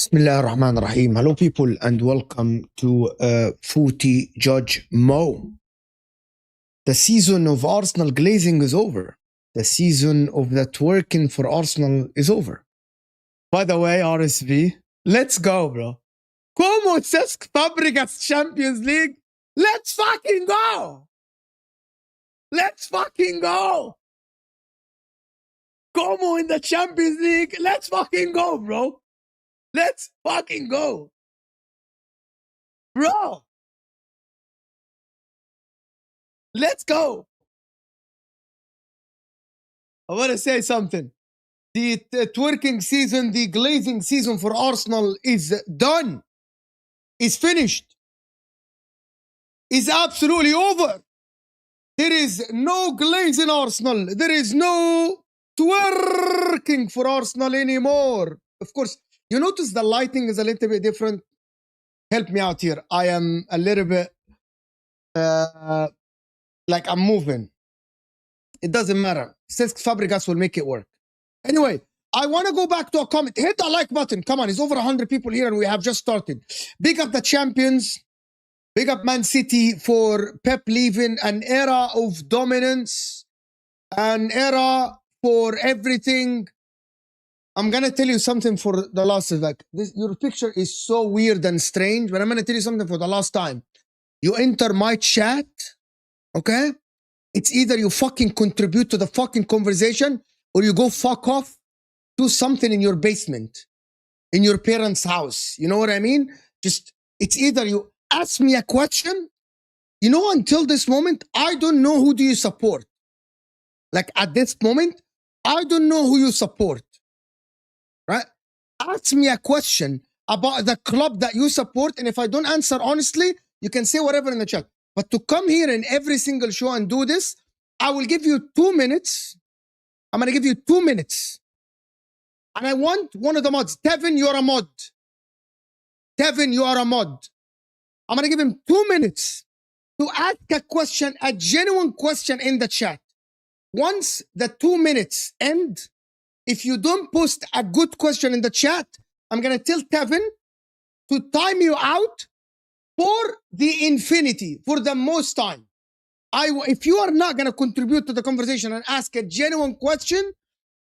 Bismillah ar-Rahman ar-Rahim. Hello people and welcome to Footy Judge Mo. The season of Arsenal glazing is over. The season of the twerking for Arsenal is over. By the way, RSV, let's go, bro. Como Cesc Fabregas Champions League? Let's fucking go! Let's fucking go! Como in the Champions League? Let's fucking go, bro. Let's fucking go. Bro. Let's go. I want to say something. The twerking season, the glazing season for Arsenal is done. Is finished. Is absolutely over. There is no glaze in Arsenal. There is no twerking for Arsenal anymore. Of course, you notice the lighting is a little bit different. Help me out here. I am a little bit like I'm moving. It doesn't matter. Cesc Fabregas will make it work. Anyway, I want to go back to a comment. Hit the like button. Come on, it's over 100 people here and we have just started. Big up the champions. Big up Man City for Pep leaving an era of dominance. An era for everything. I'm going to tell you something for the last, your picture is so weird and strange, but I'm going to tell you something for the last time. You enter my chat, okay? It's either you fucking contribute to the fucking conversation or you go fuck off, do something in your basement, in your parents' house. You know what I mean? Just, it's either you ask me a question, you know, until this moment, I don't know who do you support. Like at this moment, I don't know who you support. Right? Ask me a question about the club that you support, and if I don't answer honestly, you can say whatever in the chat. But to come here in every single show and do this, I will give you 2 minutes. I'm going to give you 2 minutes. And I want one of the mods. Tevin, you're a mod. Tevin, you are a mod. I'm going to give him 2 minutes to ask a question, a genuine question in the chat. Once the 2 minutes end, if you don't post a good question in the chat, I'm going to tell Tevin to time you out for the infinity, for the most time. If you are not going to contribute to the conversation and ask a genuine question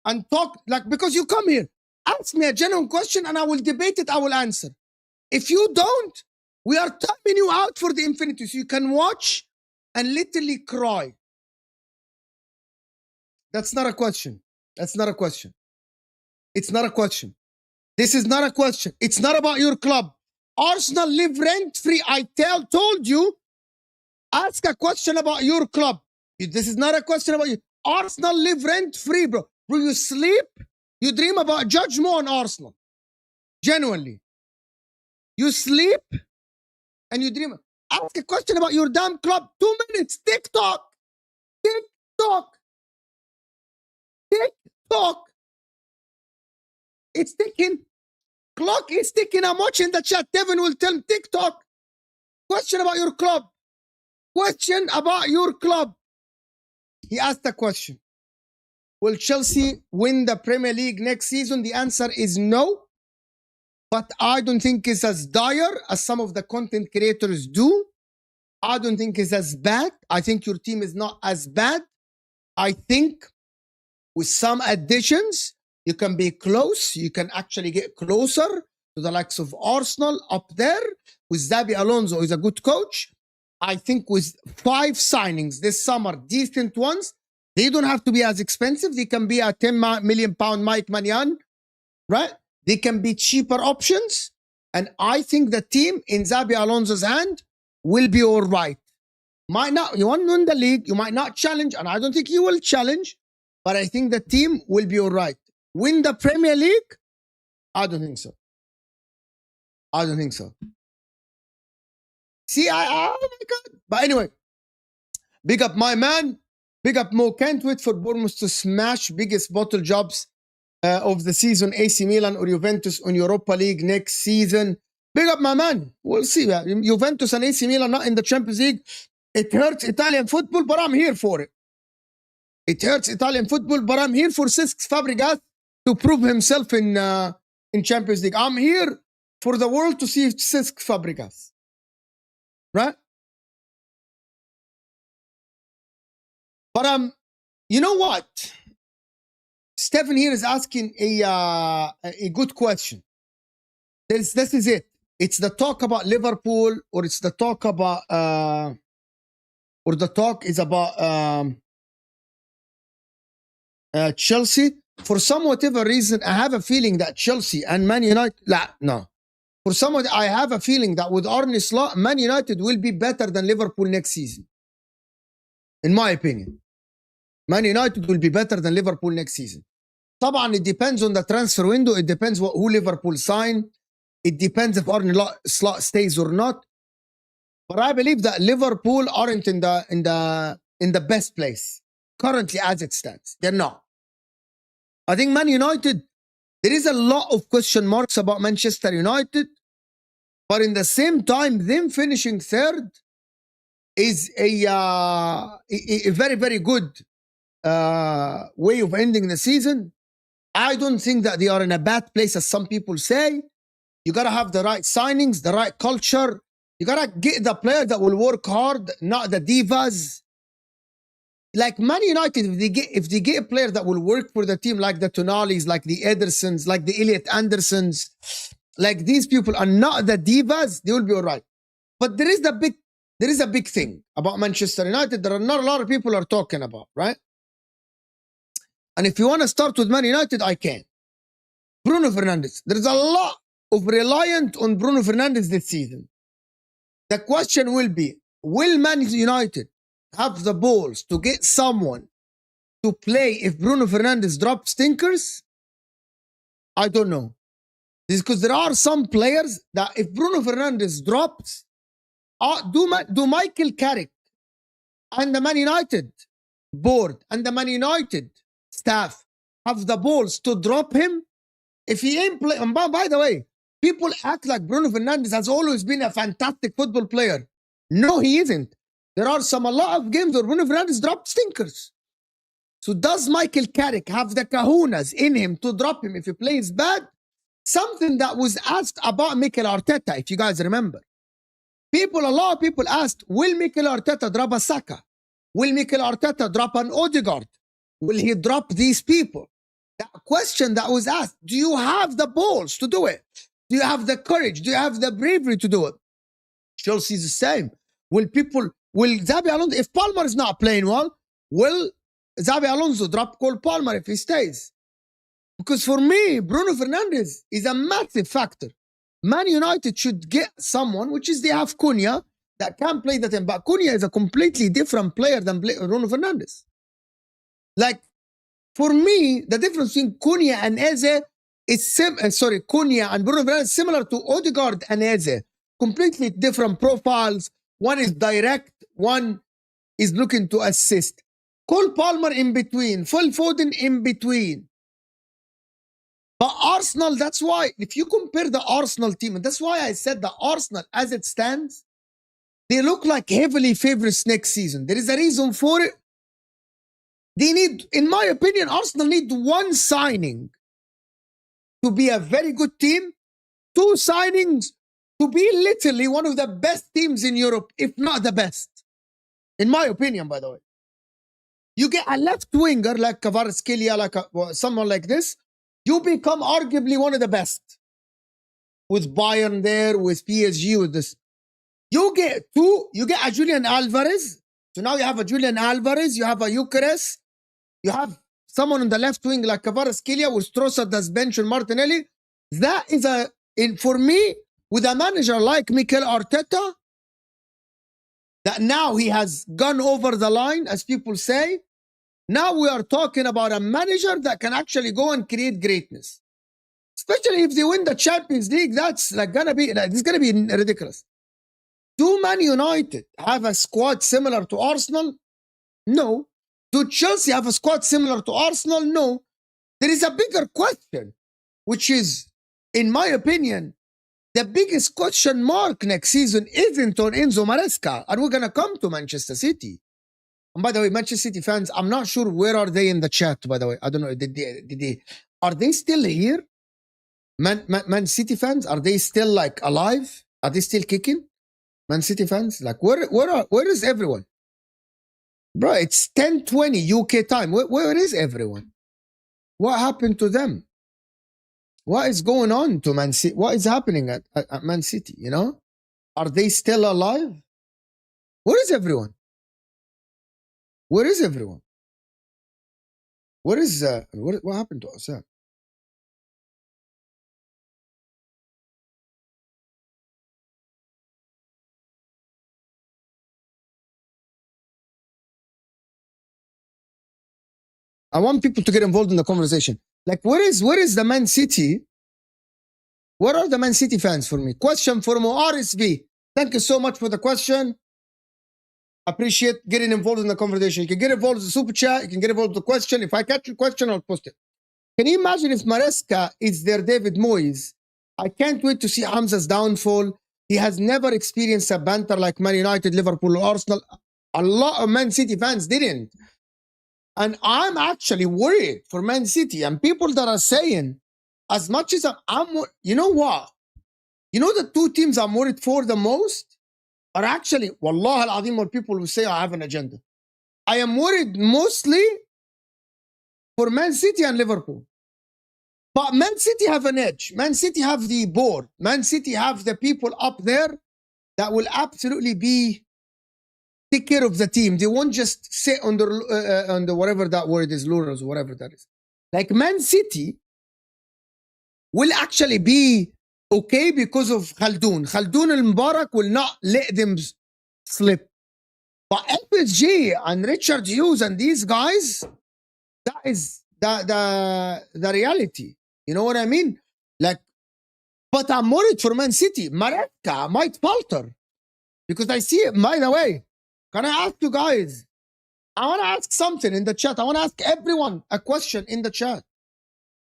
and talk, like, because you come here, ask me a genuine question and I will debate it, I will answer. If you don't, we are timing you out for the infinity so you can watch and literally cry. That's not a question. That's not a question. It's not a question. This is not a question. It's not about your club. Arsenal live rent-free. I told you, ask a question about your club. This is not a question about you. Arsenal live rent-free, bro. Bro, you sleep, you dream about Judge Mo on Arsenal. Genuinely. You sleep and you dream. Ask a question about your damn club. 2 minutes. TikTok. TikTok. TikTok. It's ticking. Clock is ticking. I'm watching the chat. Devin will tell him TikTok. Question about your club. Question about your club. He asked a question. Will Chelsea win the Premier League next season? The answer is no. But I don't think it's as dire as some of the content creators do. I don't think it's as bad. I think your team is not as bad. I think with some additions, you can be close. You can actually get closer to the likes of Arsenal up there. With Xabi Alonso, who's a good coach. I think with 5 signings this summer, decent ones, they don't have to be as expensive. They can be a £10 million Mike Maignan, right? They can be cheaper options. And I think the team in Xabi Alonso's hand will be all right. Might not, you won't win the league. You might not challenge, and I don't think you will challenge. But I think the team will be all right. Win the Premier League? I don't think so. I don't think so. See, oh my God. But anyway, big up my man. Big up Mo. Can't wait for Bournemouth to smash biggest bottle jobs of the season. AC Milan or Juventus on Europa League next season. Big up my man. We'll see. Juventus and AC Milan not in the Champions League. It hurts Italian football, but I'm here for it. It hurts Italian football, but I'm here for Cesc Fabregas to prove himself in in Champions League. I'm here for the world to see Cesc Fabregas. Right? But you know what? Stephen here is asking a good question. This is it. It's the talk about Liverpool, or it's the talk about or the talk is about Chelsea. For some whatever reason, I have a feeling that Chelsea and Man United, no. For some, I have a feeling that with Arne Slot, Man United will be better than Liverpool next season. In my opinion, Man United will be better than Liverpool next season. طبعا it depends on the transfer window. It depends who Liverpool sign. It depends if Arne Slot stays or not. But I believe that Liverpool aren't in the best place currently as it stands. They're not. I think Man United, there is a lot of question marks about Manchester United, but in the same time, them finishing third is a very, very good way of ending the season. I don't think that they are in a bad place, as some people say. You got to have the right signings, the right culture. You got to get the player that will work hard, not the divas. Like Man United, if they get a player that will work for the team, like the Tonalis, like the Edersons, like the Elliot Andersons, like these people are not the divas, they will be all right. But there is a big thing about Manchester United that not a lot of people are talking about, right? And if you want to start with Man United, I can. Bruno Fernandes. There's a lot of reliance on Bruno Fernandes this season. The question will be, will Man United have the balls to get someone to play if Bruno Fernandes drops stinkers? I don't know. This is because there are some players that if Bruno Fernandes drops, do Mikel Carrick and the Man United board and the Man United staff have the balls to drop him? If he ain't playing, and by the way, people act like Bruno Fernandes has always been a fantastic football player. No, he isn't. There are a lot of games where Bruno Fernandes dropped stinkers. So does Mikel Carrick have the kahunas in him to drop him if he plays bad? Something that was asked about Mikel Arteta, if you guys remember. A lot of people asked, will Mikel Arteta drop a Saka? Will Mikel Arteta drop an Odegaard? Will he drop these people? That question that was asked, do you have the balls to do it? Do you have the courage? Do you have the bravery to do it? Chelsea's the same. Will Xabi Alonso, if Palmer is not playing well, will Xabi Alonso drop Cole Palmer if he stays? Because for me, Bruno Fernandes is a massive factor. Man United should get someone, which is they have Cunha, that can play that. But Cunha is a completely different player than Bruno Fernandes. Like, for me, the difference between Cunha and Eze is Cunha and Bruno Fernandes is similar to Odegaard and Eze. Completely different profiles. One is direct, one is looking to assist. Cole Palmer in between, Phil Foden in between. But Arsenal, that's why, if you compare the Arsenal team, and that's why I said the Arsenal as it stands, they look like heavily favorites next season. There is a reason for it. They need, in my opinion, Arsenal need one signing to be a very good team, two signings to be literally one of the best teams in Europe, if not the best. In my opinion, by the way. You get a left winger like Kvaratskhelia, like someone like this, you become arguably one of the best. With Bayern there, with PSG, with this. You get a Julian Alvarez. So now you have a Julian Alvarez, you have a Eucharist, you have someone on the left wing like Kvaratskhelia with Trossard as bench and Martinelli. That is for me, with a manager like Mikel Arteta, that now he has gone over the line, as people say. Now we are talking about a manager that can actually go and create greatness. Especially if they win the Champions League, that's like this is gonna be ridiculous. Do Man United have a squad similar to Arsenal? No. Do Chelsea have a squad similar to Arsenal? No. There is a bigger question, which is, in my opinion, the biggest question mark next season isn't on Enzo Maresca, and we're gonna come to Manchester City. And by the way, Manchester City fans, I'm not sure where are they in the chat, by the way. I don't know. Are they still here? Man City fans, are they still like alive? Are they still kicking? Man City fans, like where is everyone? Bro, it's 10:20 UK time. Where is everyone? What happened to them? What is going on to Man City? What is happening at Man City? You know, are they still alive? Where is everyone? Where is everyone? What happened to Osam? I want people to get involved in the conversation. Like, where is the Man City? Where are the Man City fans for me? Question from RSV. Thank you so much for the question. Appreciate getting involved in the conversation. You can get involved with the super chat. You can get involved with the question. If I catch your question, I'll post it. Can you imagine if Maresca is their David Moyes? I can't wait to see Hamza's downfall. He has never experienced a banter like Man United, Liverpool, or Arsenal. A lot of Man City fans didn't. And I'm actually worried for Man City and people that are saying, as much as I'm you know what? You know the two teams I'm worried for the most are actually, Wallah al-Azim, what people will say I have an agenda. I am worried mostly for Man City and Liverpool. But Man City have an edge. Man City have the board. Man City have the people up there that will absolutely take care of the team. They won't just sit on the whatever that word is, laurels, whatever that is. Like Man City will actually be okay because of Khaldoon. Khaldoon al-Mubarak will not let them slip. But FSG and Richard Hughes and these guys, that is the reality. You know what I mean? Like, but I'm worried for Man City. Maresca might falter because I see it. By the way, can I ask you guys? I want to ask something in the chat. I want to ask everyone a question in the chat.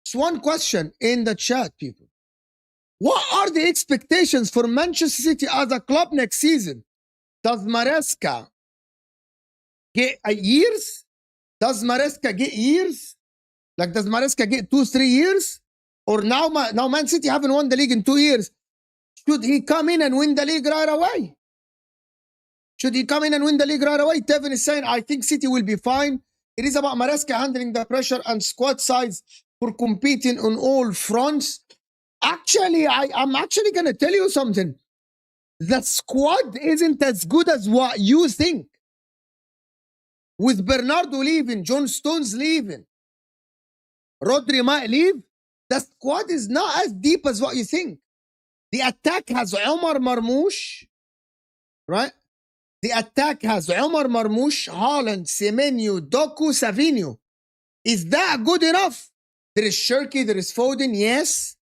Just one question in the chat, people. What are the expectations for Manchester City as a club next season? Does Maresca get years? Does Maresca get years? Like, does Maresca get 2-3 years? Or now Man City haven't won the league in 2 years. Should he come in and win the league right away? Should he come in and win the league right away? Tevin is saying, I think City will be fine. It is about Maresca handling the pressure and squad size for competing on all fronts. Actually, I'm actually going to tell you something. The squad isn't as good as what you think. With Bernardo leaving, John Stones leaving, Rodri might leave, the squad is not as deep as what you think. The attack has Omar Marmoush, right? The attack has Omar Marmoush, Haaland, Semenyo, Doku, Savinho. Is that good enough? There is Shirky, there is Foden, yes.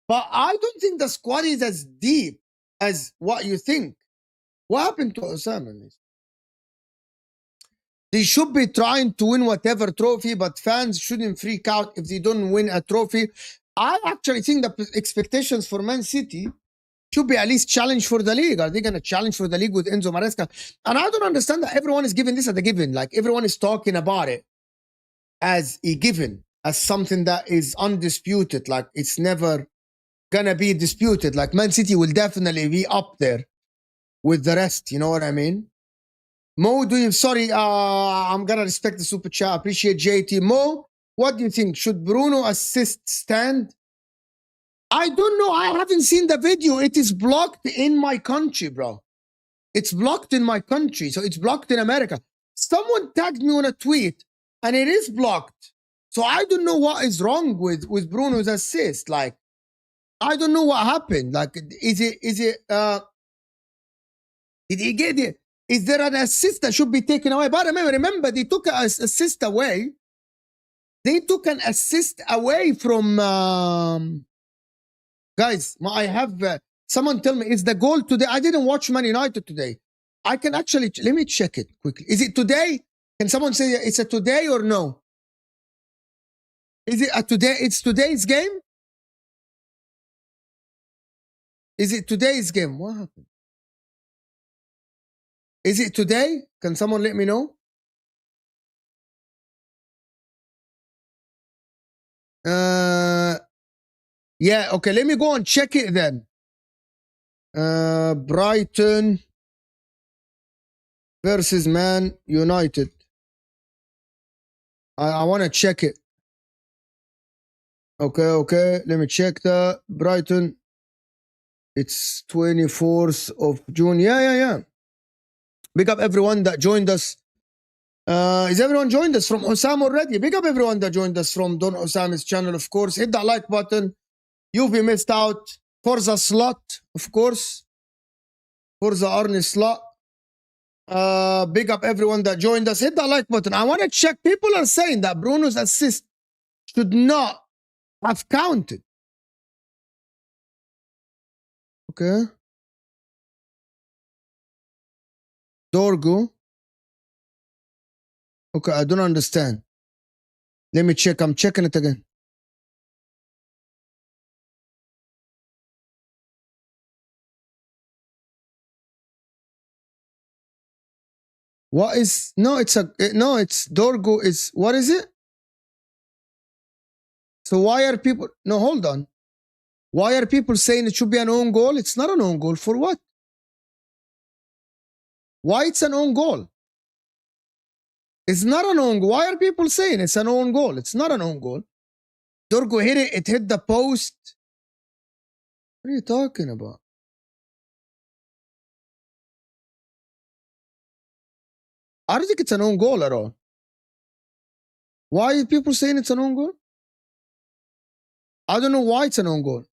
But I don't think the squad is as deep as what you think. What happened to Osama? They should be trying to win whatever trophy, but fans shouldn't freak out if they don't win a trophy. I actually think the expectations for Man City should be at least challenge for the league. Are they going to challenge for the league with Enzo Maresca? And I don't understand that everyone is giving this as a given. Like, everyone is talking about it as a given, as something that is undisputed. Like, it's never going to be disputed. Like, Man City will definitely be up there with the rest. You know what I mean? Mo, sorry, I'm going to respect the super chat. Appreciate JT. Mo, what do you think? Should Bruno assist stand? I don't know. I haven't seen the video. It is blocked in my country, bro. It's blocked in my country. So it's blocked in America. Someone tagged me on a tweet and it is blocked. So I don't know what is wrong with Bruno's assist. Like, I don't know what happened. Like, did he get it? Is there an assist that should be taken away? But remember, they took an assist away. They took an assist away from... guys, I have... someone tell me, is the goal today? I didn't watch Man United today. I can actually... Let me check it quickly. Is it today? Can someone say it's a today or no? Is it a today? It's today's game? Is it today's game? What happened? Is it today? Can someone let me know? Yeah, okay, let me go and check it then. Brighton versus Man United. I want to check it. Okay. Let me check the Brighton. It's 24th of June. Yeah. Big up everyone that joined us. Is everyone joined us from Osam already? Big up everyone that joined us from Don Osam's channel, of course. Hit that like button. You've been missed out. Forza Slot, of course. Forza Arne Slot. Big up everyone that joined us. Hit that like button. I want to check. People are saying that Bruno's assist should not have counted. Okay. Dorgo. Okay, I don't understand. Let me check. I'm checking it again. What is it's Dorgo is what is it? So why are people hold on. Why are people saying it should be an own goal? It's not an own goal. For what? Why it's an own goal? It's not an own goal. Why are people saying it's an own goal? It's not an own goal. Dorgo hit it. It hit the post. What are you talking about? I don't think it's an own goal at all. Why are people saying it's an own goal? I don't know why it's an own goal.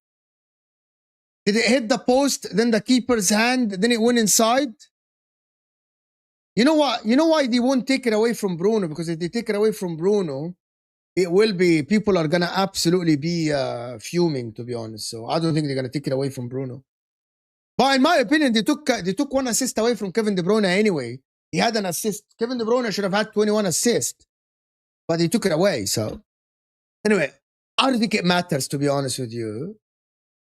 Did it hit the post, then the keeper's hand, then it went inside? You know what? You know why they won't take it away from Bruno? Because if they take it away from Bruno, it will be, people are going to absolutely be fuming, to be honest. So I don't think they're going to take it away from Bruno. But in my opinion, they took one assist away from Kevin De Bruyne anyway. He had an assist. Kevin De Bruyne should have had 21 assists, but he took it away. So anyway, I don't think it matters, to be honest with you.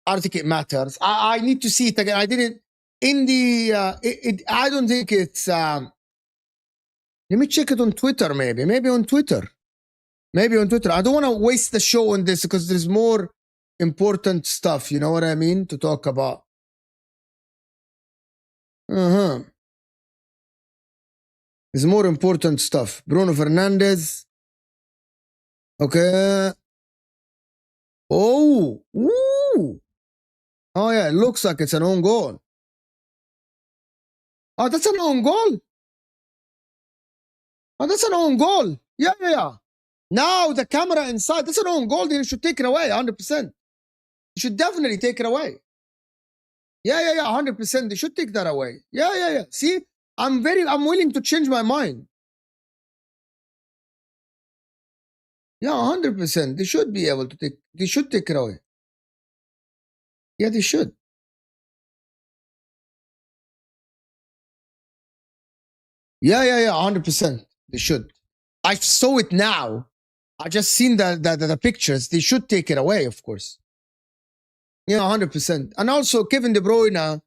I don't think it matters. I need to see it again. I didn't, in the, I don't think it's, let me check it on Twitter maybe on Twitter. Maybe on Twitter. I don't want to waste the show on this because there's more important stuff, you know what I mean, to talk about. There's more important stuff. Bruno Fernandes. Okay. Oh. Ooh. Oh, yeah. It looks like it's an own goal. Oh, that's an own goal. Oh, that's an own goal. Yeah. Now the camera inside. That's an own goal. They should take it away 100%. They should definitely take it away. Yeah, 100%. They should take that away. Yeah. See, I'm willing to change my mind. Yeah, 100%. They should be able to they should take it away. Yeah, they should. Yeah, 100%. They should. I saw it now. I just seen the pictures. They should take it away, of course. Yeah, 100%. And also, Kevin De Bruyne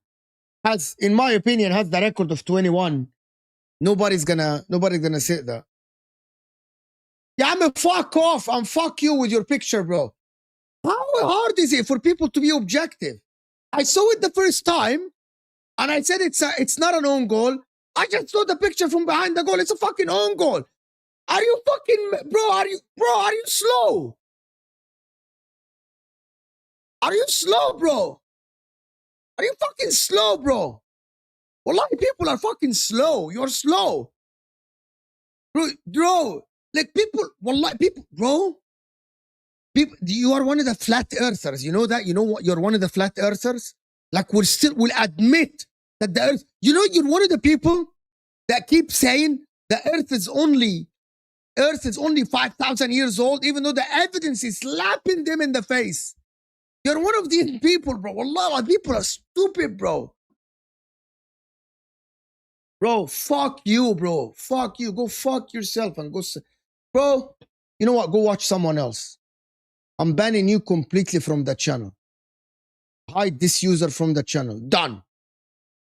has, in my opinion, has the record of 21. Nobody's gonna say that. Yeah, I'm a fuck off and fuck you with your picture, bro. How hard is it for people to be objective? I saw it the first time, and I said it's not an own goal. I just saw the picture from behind the goal. It's a fucking own goal. Are you fucking, bro? Are you slow? Are you slow, bro? Are you fucking slow, bro? Well, a lot of people are fucking slow. You're slow. Bro, like people, bro. People, you are one of the flat earthers. You know that? You know what? You're one of the flat earthers. Like we'll admit that the earth, you're one of the people that keep saying the earth is only 5,000 years old, even though the evidence is slapping them in the face. You're one of these people, bro. Wallah, people are stupid, bro. Bro, fuck you, bro. Fuck you. Go fuck yourself and go. Bro, you know what? Go watch someone else. I'm banning you completely from the channel. Hide this user from the channel. Done.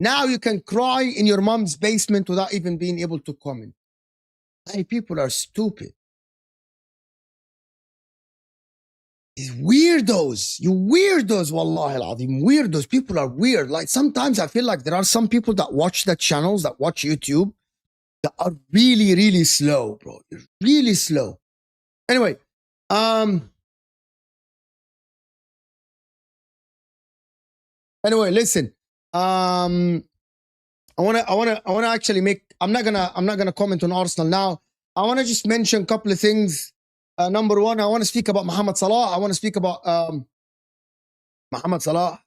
Now you can cry in your mom's basement without even being able to comment. Hey, people are stupid. These weirdos. You weirdos, wallahi al-azim. Weirdos. People are weird. Like sometimes I feel like there are some people that watch the channels, that watch YouTube, that are really, really slow, bro. They're really slow. Anyway, listen. I wanna actually make. I'm not gonna comment on Arsenal now. I wanna just mention a couple of things. Number one, I want to speak about Mohamed Salah. I want to speak about Mohamed Salah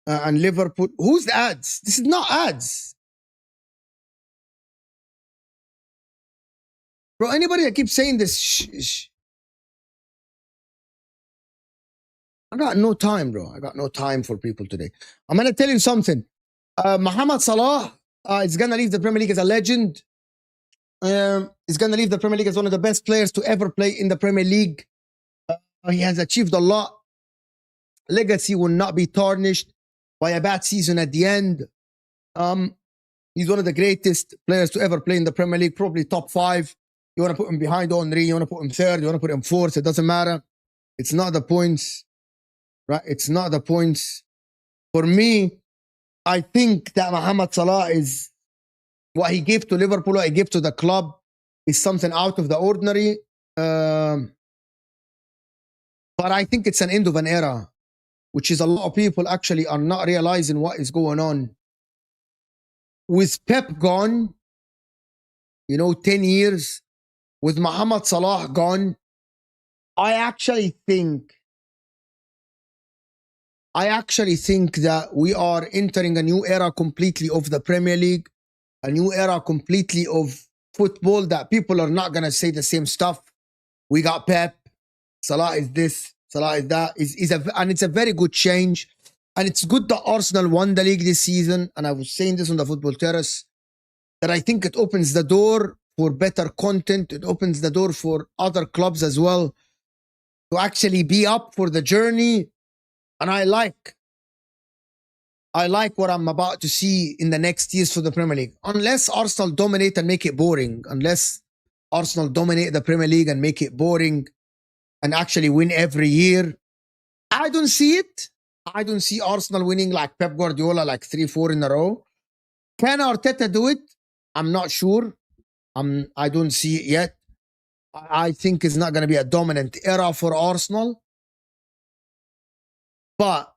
and Liverpool. Who's the ads? This is not ads. Bro, anybody that keeps saying this, I got no time, bro. I got no time for people today. I'm going to tell you something. Mohamed Salah is going to leave the Premier League as a legend. He's going to leave the Premier League as one of the best players to ever play in the Premier League. He has achieved a lot. Legacy will not be tarnished by a bad season at the end. He's one of the greatest players to ever play in the Premier League, probably top 5. You want to put him behind Henry, you want to put him 3rd, you want to put him 4th, it doesn't matter. It's not the points, right? It's not the points. For me, I think that Mohamed Salah is, what he gave to Liverpool, what he gave to the club, is something out of the ordinary. But I think it's an end of an era, which is a lot of people actually are not realizing what is going on. With Pep gone, 10 years, with Mohamed Salah gone, I actually think that we are entering a new era completely of the Premier League, a new era completely of football, that people are not going to say the same stuff. We got Pep, Salah is this, Salah is that. And it's a very good change. And it's good that Arsenal won the league this season. And I was saying this on the Football Terrace, that I think it opens the door for better content. It opens the door for other clubs as well to actually be up for the journey. And I like what I'm about to see in the next years for the Premier League. Unless Arsenal dominate and make it boring. Unless Arsenal dominate the Premier League and make it boring and actually win every year. I don't see it. I don't see Arsenal winning like Pep Guardiola, like 3-4 in a row. Can Arteta do it? I'm not sure. I don't see it yet. I think it's not going to be a dominant era for Arsenal. But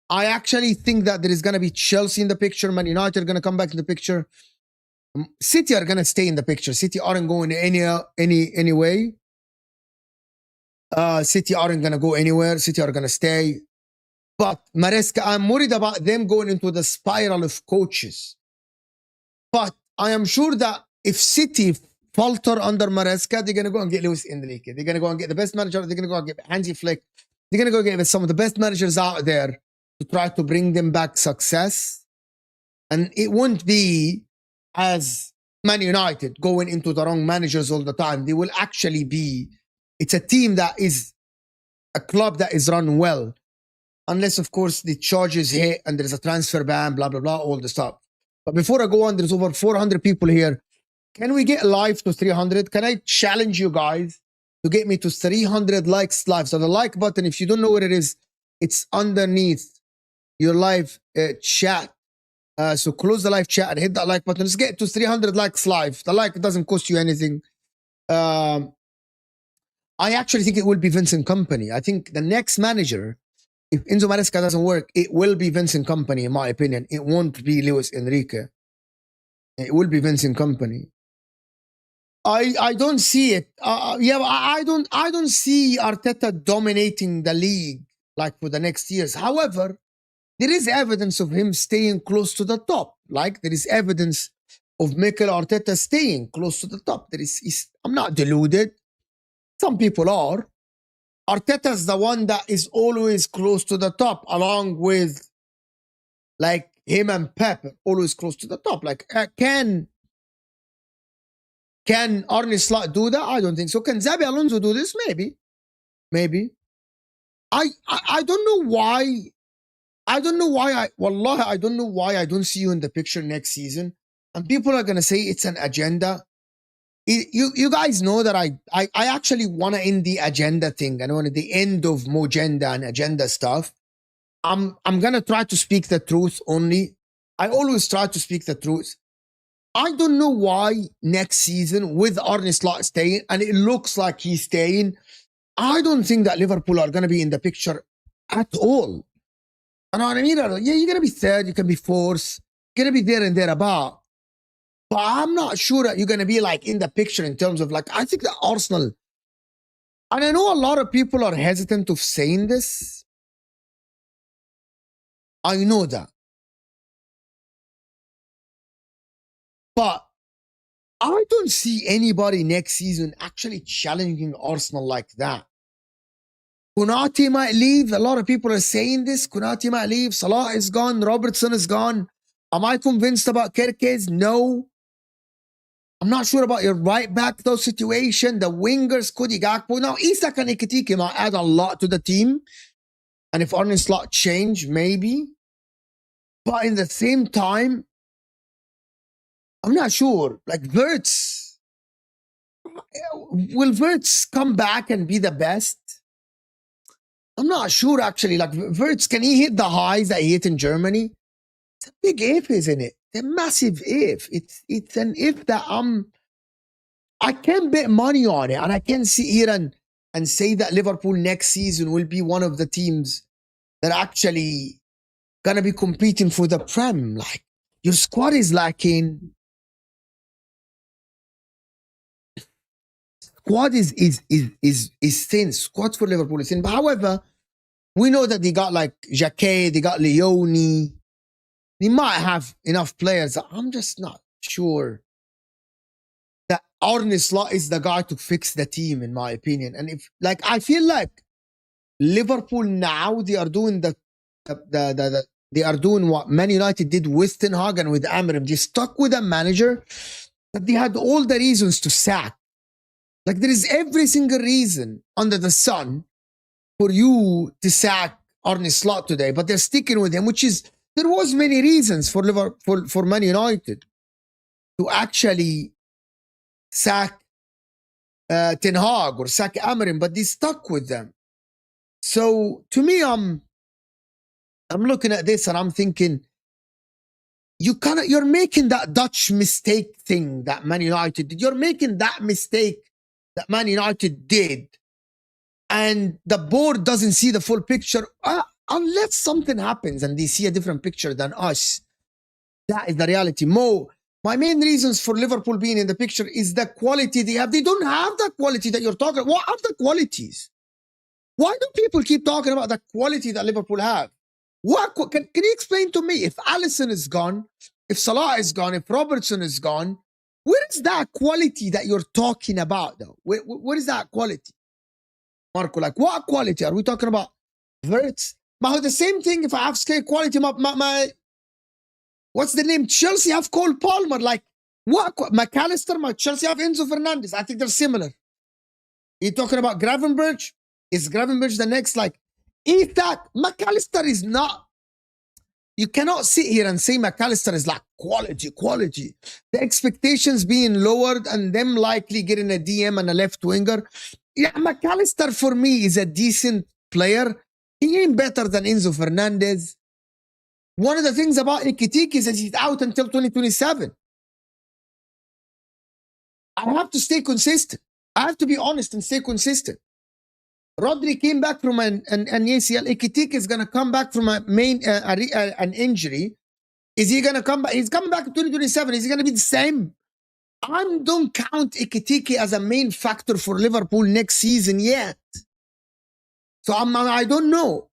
I actually think that there is going to be Chelsea in the picture. Man United are going to come back in the picture. City are going to stay in the picture. City aren't going any way. City aren't going to go anywhere. City are going to stay. But Maresca, I'm worried about them going into the spiral of coaches. But I am sure that if City falter under Maresca, they're going to go and get Luis Enrique. They're going to go and get the best manager. They're going to go and get Hansi Flick. They're going to go get some of the best managers out there to try to bring them back success. And it won't be as Man United going into the wrong managers all the time. They will actually be, it's a team that is a club that is run well. Unless, of course, the charges hit and there's a transfer ban, blah, blah, blah, all the stuff. But before I go on, there's over 400 people here. Can we get live to 300? Can I challenge you guys to get me to 300 likes live? So the like button, if you don't know what it is, it's underneath your live chat. So close the live chat and hit that like button. Let's get to 300 likes live. The like doesn't cost you anything. I actually think it will be Vincent Kompany. I think the next manager, if Enzo Maresca doesn't work, it will be Vincent Kompany, in my opinion. It won't be Luis Enrique. It will be Vincent Kompany. I don't see it. I don't see Arteta dominating the league like for the next years. However, there is evidence of him staying close to the top. Like there is evidence of Mikel Arteta staying close to the top. I'm not deluded. Some people are. Arteta's the one that is always close to the top, along with like him and Pep, always close to the top. Like can Arne Slot do that? I don't think so. Can Xabi Alonso do this? Maybe. I don't know why. Wallahi, I don't know why I don't see you in the picture next season. And people are going to say it's an agenda. You guys know that I actually want to end the agenda thing. I know at the end of Mojenda and agenda stuff. I'm gonna try to speak the truth only. I always try to speak the truth. I don't know why next season with Arne Slot staying, and it looks like he's staying, I don't think that Liverpool are gonna be in the picture at all. You know what I mean? Yeah, you're gonna be third, you can be fourth, you're gonna be there and thereabout. But I'm not sure that you're gonna be like in the picture in terms of like, I think that Arsenal, and I know a lot of people are hesitant of saying this. I know that. But I don't see anybody next season actually challenging Arsenal like that. Konate might leave. A lot of people are saying this. Konate might leave. Salah is gone. Robertson is gone. Am I convinced about Kerkez? No. I'm not sure about your right back, though, situation. The wingers, Cody Gakpo. Now, Isak and Ekitike might add a lot to the team. And if Arne Slot change, maybe. But in the same time, I'm not sure. Like, Wirtz. Will Wirtz come back and be the best? I'm not sure, actually. Like, Wirtz, can he hit the highs that he hit in Germany? It's a big if, isn't it? It's a massive if. It's an if that I can bet money on it, and I can sit here and say that Liverpool next season will be one of the teams that actually gonna be competing for the Prem. Like, your squad is lacking. Squad is thin. Squad for Liverpool is thin. But however, we know that they got like Jacquet, they got Leone. They might have enough players. I'm just not sure that Arne Slot is the guy to fix the team, in my opinion. And if, like, I feel like Liverpool now, they are doing they are doing what Man United did with Ten Hag and with Amorim. They stuck with a manager that they had all the reasons to sack. Like, there is every single reason under the sun for you to sack Arne Slot today, but they're sticking with him, which is, there was many reasons for Liverpool, for Man United to actually sack Ten Hag or sack Amorim, but they stuck with them. So to me, I'm looking at this and I'm thinking, you're making that Dutch mistake thing that Man United did. You're making that mistake that Man United did, and the board doesn't see the full picture unless something happens and they see a different picture than us. That is the reality. My main reasons for Liverpool being in the picture is the quality they have. They don't have the quality that you're talking about. What are the qualities? Why do people keep talking about the quality that Liverpool have? Can you explain to me, if Alisson is gone, if Salah is gone, if Robertson is gone, where is that quality that you're talking about, though? Where is that quality? Marco, like, what quality? Are we talking about? Wirtz? But the same thing, if I have scale quality, my what's the name? Chelsea have Cole Palmer. Like, what? McAllister, Chelsea have Enzo Fernandez. I think they're similar. You're talking about Gravenberch? Is Gravenberch the next? Like, Etihad? McAllister is not. You cannot sit here and say McAllister is like quality. The expectations being lowered and them likely getting a DM and a left winger. Yeah, McAllister for me is a decent player. He ain't better than Enzo Fernandez. One of the things about Ekitike is that he's out until 2027. I have to stay consistent. I have to be honest and stay consistent. Rodri came back from an ACL. Ekitike is going to come back from an injury. Is he going to come back? He's coming back in 2027. Is he going to be the same? I don't count Ekitike as a main factor for Liverpool next season yet. So I don't know.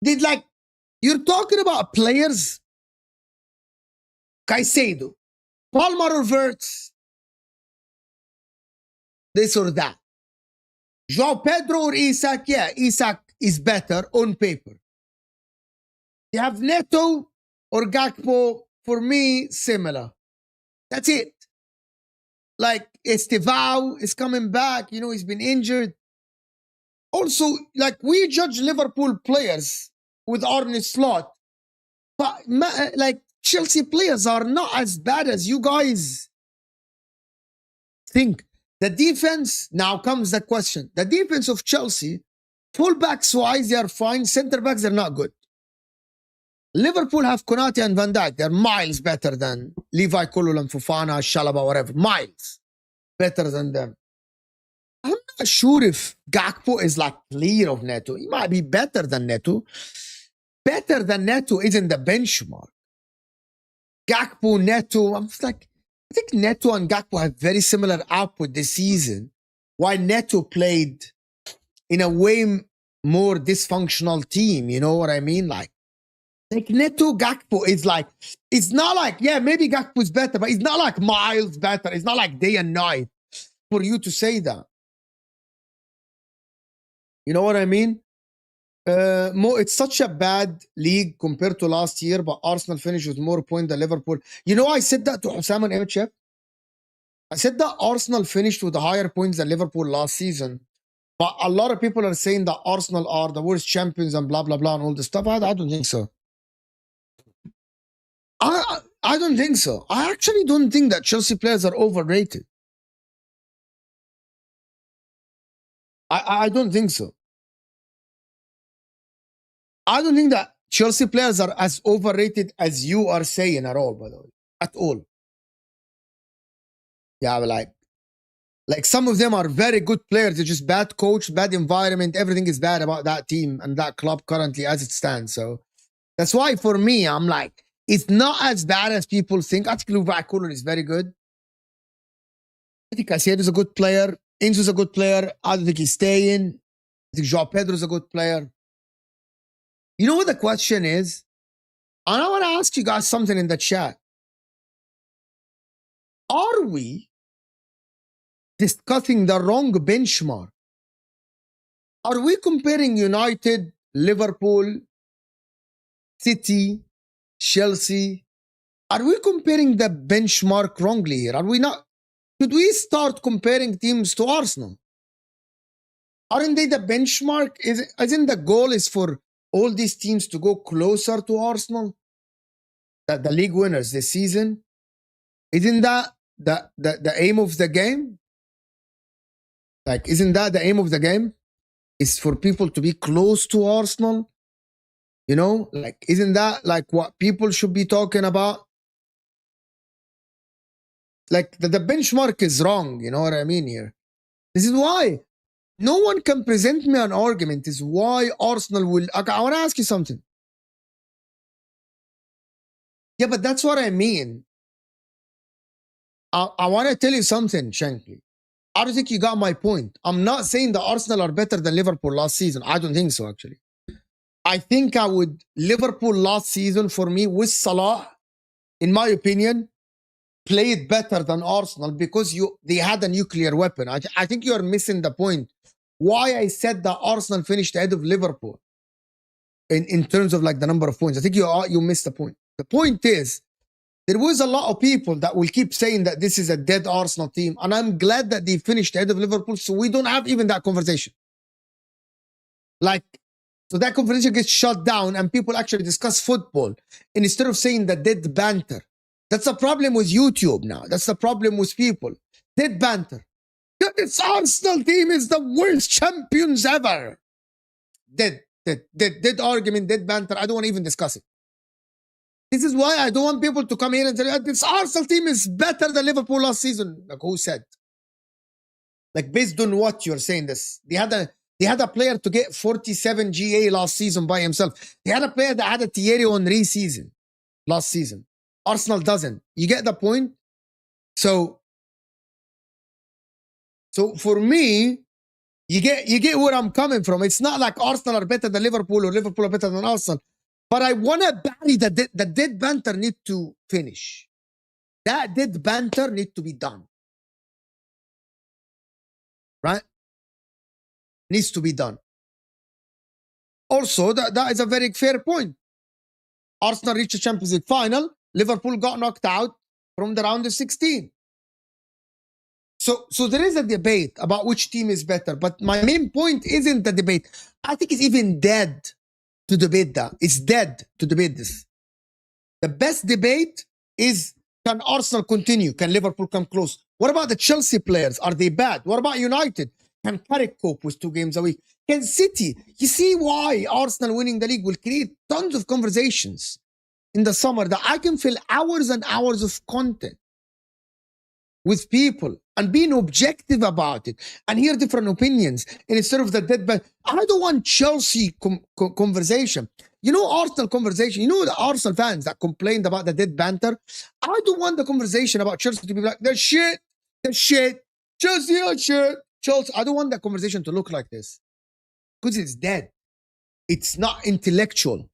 You're talking about players. Caicedo, Palmer or Wirtz, this or that. João Pedro or Isak? Yeah, Isak is better on paper. You have Neto or Gakpo, for me, similar. That's it. Like, Estevao is coming back. He's been injured. Also, like, we judge Liverpool players with Arne Slot, but like, Chelsea players are not as bad as you guys think. The defense, now comes the question. The defense of Chelsea, fullbacks wise, they are fine. Center backs, they're not good. Liverpool have Konate and Van Dijk. They're miles better than Levi Kululam, Fofana, Shalaba, whatever. Miles better than them. I'm not sure if Gakpo is like clear of Neto. He might be better than Neto. Better than Neto isn't the benchmark. Gakpo, Neto, I'm just like, I think Neto and Gakpo have very similar output this season. While Neto played in a way more dysfunctional team, you know what I mean? Like Neto, Gakpo is like, it's not like, yeah, maybe Gakpo is better, but it's not like miles better. It's not like day and night for you to say that. You know what I mean? It's such a bad league compared to last year, but Arsenal finished with more points than Liverpool. You know, I said that to Hussam and MHF. I said that Arsenal finished with higher points than Liverpool last season, but a lot of people are saying that Arsenal are the worst champions and blah, blah, blah, and all this stuff. I don't think so. I don't think so. I actually don't think that Chelsea players are overrated. I don't think so. I don't think that Chelsea players are as overrated as you are saying at all, by the way. At all. Yeah, but like some of them are very good players. They're just bad coach, bad environment. Everything is bad about that team and that club currently as it stands. So that's why for me, I'm like, it's not as bad as people think. I think Levi Kululan is very good. I think Caicedo is a good player. Enzo's a good player. I don't think he's staying. I think João Pedro is a good player. You know what the question is? And I want to ask you guys something in the chat. Are we discussing the wrong benchmark? Are we comparing United, Liverpool, City, Chelsea? Are we comparing the benchmark wrongly here? Are we not? Should we start comparing teams to Arsenal? Aren't they the benchmark? Isn't the goal is for all these teams to go closer to Arsenal? The league winners this season? Isn't that the aim of the game? Like, isn't that the aim of the game? Is for people to be close to Arsenal? You know, like, isn't that like what people should be talking about? Like, the benchmark is wrong. You know what I mean here? This is why no one can present me an argument. Is why Arsenal will... I want to ask you something. Yeah, but that's what I mean. I want to tell you something, Shankly. I don't think you got my point. I'm not saying that Arsenal are better than Liverpool last season. I don't think so, actually. I think Liverpool last season, for me, with Salah, in my opinion, played better than Arsenal because they had a nuclear weapon. I think you are missing the point. Why I said that Arsenal finished ahead of Liverpool in terms of like the number of points. I think you missed the point. The point is, there was a lot of people that will keep saying that this is a dead Arsenal team. And I'm glad that they finished ahead of Liverpool, so we don't have even that conversation. Like, so that conversation gets shut down and people actually discuss football instead of saying the dead banter. That's the problem with YouTube now. That's the problem with people. Dead banter. This Arsenal team is the worst champions ever. Dead argument, dead banter. I don't want to even discuss it. This is why I don't want people to come here and say, this Arsenal team is better than Liverpool last season. Like, who said? Like, based on what you're saying this? They had a player to get 47 GA last season by himself. They had a player that had a Thierry Henry season last season. Arsenal doesn't. You get the point? So for me, you get where I'm coming from. It's not like Arsenal are better than Liverpool or Liverpool are better than Arsenal. But I want to bury the dead banter need to finish. That dead banter need to be done. Right? Needs to be done. Also, that is a very fair point. Arsenal reached the Champions League final. Liverpool got knocked out from the round of 16. So there is a debate about which team is better. But my main point isn't the debate. I think it's even dead to debate that. It's dead to debate this. The best debate is, Can Arsenal continue? Can Liverpool come close? What about the Chelsea players? Are they bad? What about United? Can Carrick cope with 2 games a week? Can City? You see why Arsenal winning the league will create tons of conversations in the summer that I can fill hours and hours of content with people and being objective about it and hear different opinions. And instead of the dead band, I don't want Chelsea conversation. You know, Arsenal conversation. You know, the Arsenal fans that complained about the dead banter. I don't want the conversation about Chelsea to be like, they're shit, Chelsea are shit, Chelsea. I don't want that conversation to look like this because it's dead. It's not intellectual.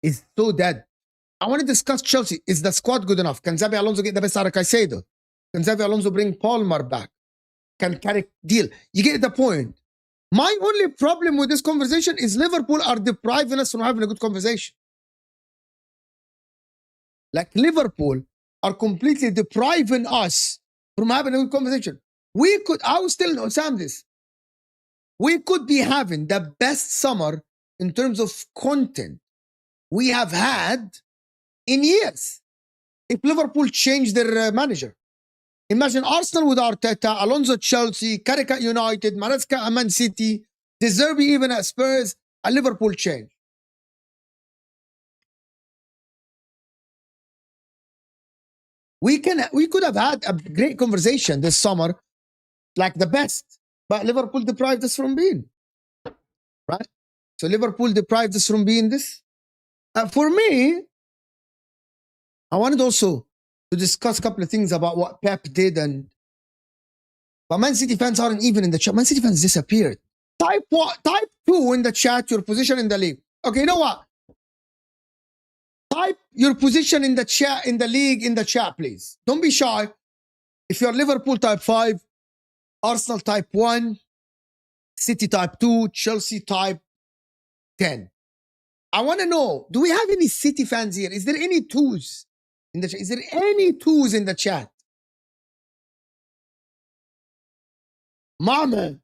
It's so dead. I want to discuss Chelsea. Is the squad good enough? Can Xabi Alonso get the best out of Caicedo? Can Xabi Alonso bring Palmer back? Can Carrick deal? You get the point. My only problem with this conversation is Liverpool are depriving us from having a good conversation. Like Liverpool are completely depriving us from having a good conversation. We could, I was telling Osam this, we could be having the best summer in terms of content we have had in years if Liverpool changed their manager. Imagine Arsenal with Arteta, Alonso at Chelsea, Carrick at United, Maresca at Man City, De Zerbi even at Spurs, a Liverpool change. We could have had a great conversation this summer, like the best, but Liverpool deprived us from being. Right? So Liverpool deprived us from being this. For me, I wanted also to discuss a couple of things about what Pep did, but Man City fans aren't even in the chat. Man City fans disappeared. Type 2 in the chat, your position in the league. Okay, you know what? Type your position in the chat, in the league, in the chat, please. Don't be shy. If you're Liverpool, type 5. Arsenal, type 1. City, type 2. Chelsea, type 10. I want to know, do we have any City fans here? Is there any 2s in the chat? Is there any 2s in the chat? Mama.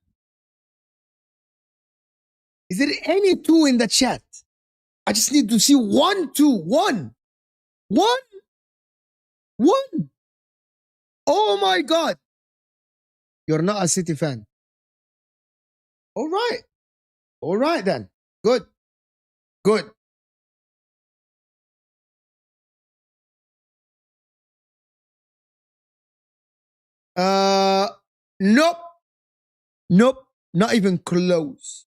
Is there any 2 in the chat? I just need to see 1, 2, 1. 1. 1. Oh my God. You're not a City fan. All right. All right then. Good. Good. Nope. Nope. Not even close.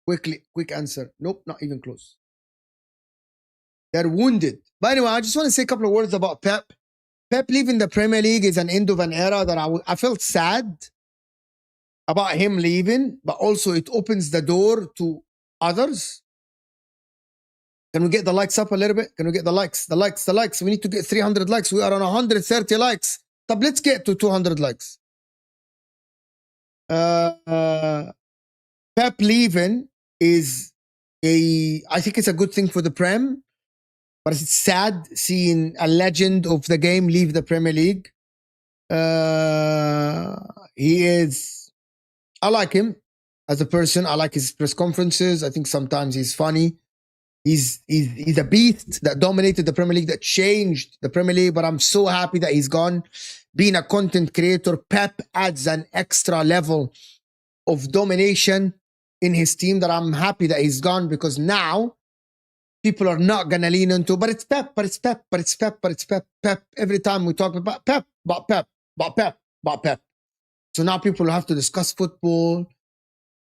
Quick answer. Nope, not even close. They're wounded. But anyway, I just want to say a couple of words about Pep. Pep leaving the Premier League is an end of an era that I felt sad about him leaving, but also it opens the door to others. Can we get the likes up a little bit? Can we get the likes? The likes. We need to get 300 likes. We are on 130 likes. But let's get to 200 likes. Pep leaving is I think it's a good thing for the Prem, but it's sad seeing a legend of the game leave the Premier League. I like him as a person. I like his press conferences. I think sometimes he's funny. He's a beast that dominated the Premier League, that changed the Premier League, but I'm so happy that he's gone. Being a content creator, Pep adds an extra level of domination in his team that I'm happy that he's gone, because now people are not going to lean into, but it's Pep. Pep. Every time we talk about Pep. So now people will have to discuss football.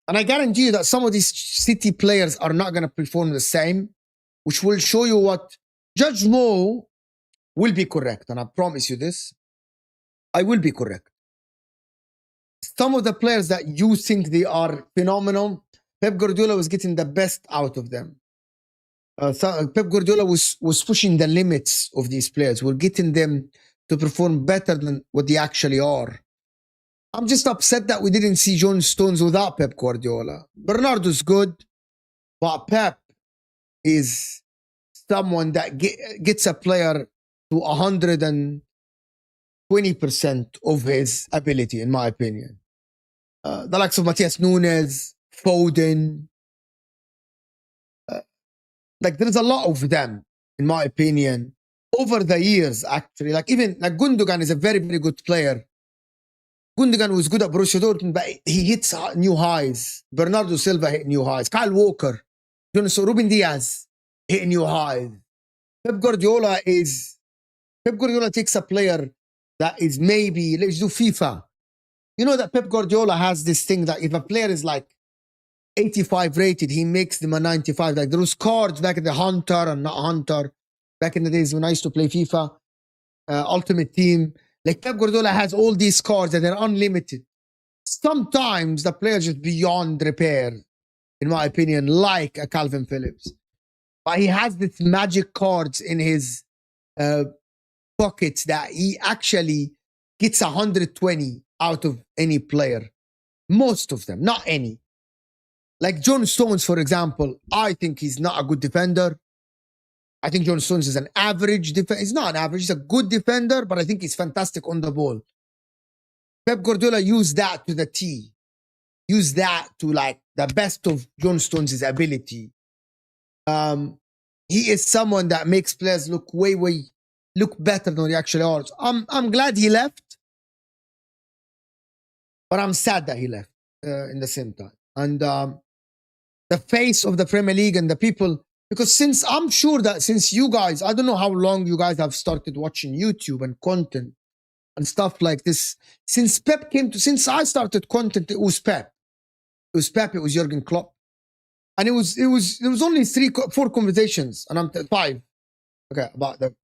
And I guarantee you that some of these City players are not going to perform the same, which will show you what Judge Mo will be correct. And I promise you this, I will be correct. Some of the players that you think they are phenomenal, Pep Guardiola was getting the best out of them. Pep Guardiola was pushing the limits of these players. We're getting them to perform better than what they actually are. I'm just upset that we didn't see John Stones without Pep Guardiola. Bernardo's good, but Pep is someone that gets a player to 120% of his ability, in my opinion. The likes of Matthias Nunes, Foden. Like, there's a lot of them, in my opinion. over the years, actually, like even like Gundogan is a very, very good player. Gundogan was good at Borussia Dortmund, but he hits new highs. Bernardo Silva hit new highs. Kyle Walker, Ruben Diaz hit new highs. Pep Guardiola takes a player that is maybe, let's do FIFA. You know that Pep Guardiola has this thing that if a player is like 85 rated, he makes them a 95. Like there was cards back in the Hunter and not Hunter. Back in the days when I used to play FIFA, Ultimate Team. Like Pep Guardiola has all these cards and they're unlimited. Sometimes the players just beyond repair, in my opinion, like a Calvin Phillips. But he has this magic cards in his pockets that he actually gets 120 out of any player. Most of them, not any. Like John Stones, for example, I think he's not a good defender. I think John Stones is an average defender. He's not an average, he's a good defender, but I think he's fantastic on the ball. Pep Guardiola used that to the T. Use that to like the best of John Stones' ability. He is someone that makes players look look better than they actually are. So I'm glad he left, but I'm sad that he left in the same time. And the face of the Premier League and the people, because since I'm sure that since you guys, I don't know how long you guys have started watching YouTube and content and stuff like this. Since I started content, it was Pep. It was Pep, it was Jurgen Klopp. And there was only 4 conversations, and I'm 5. Okay, about the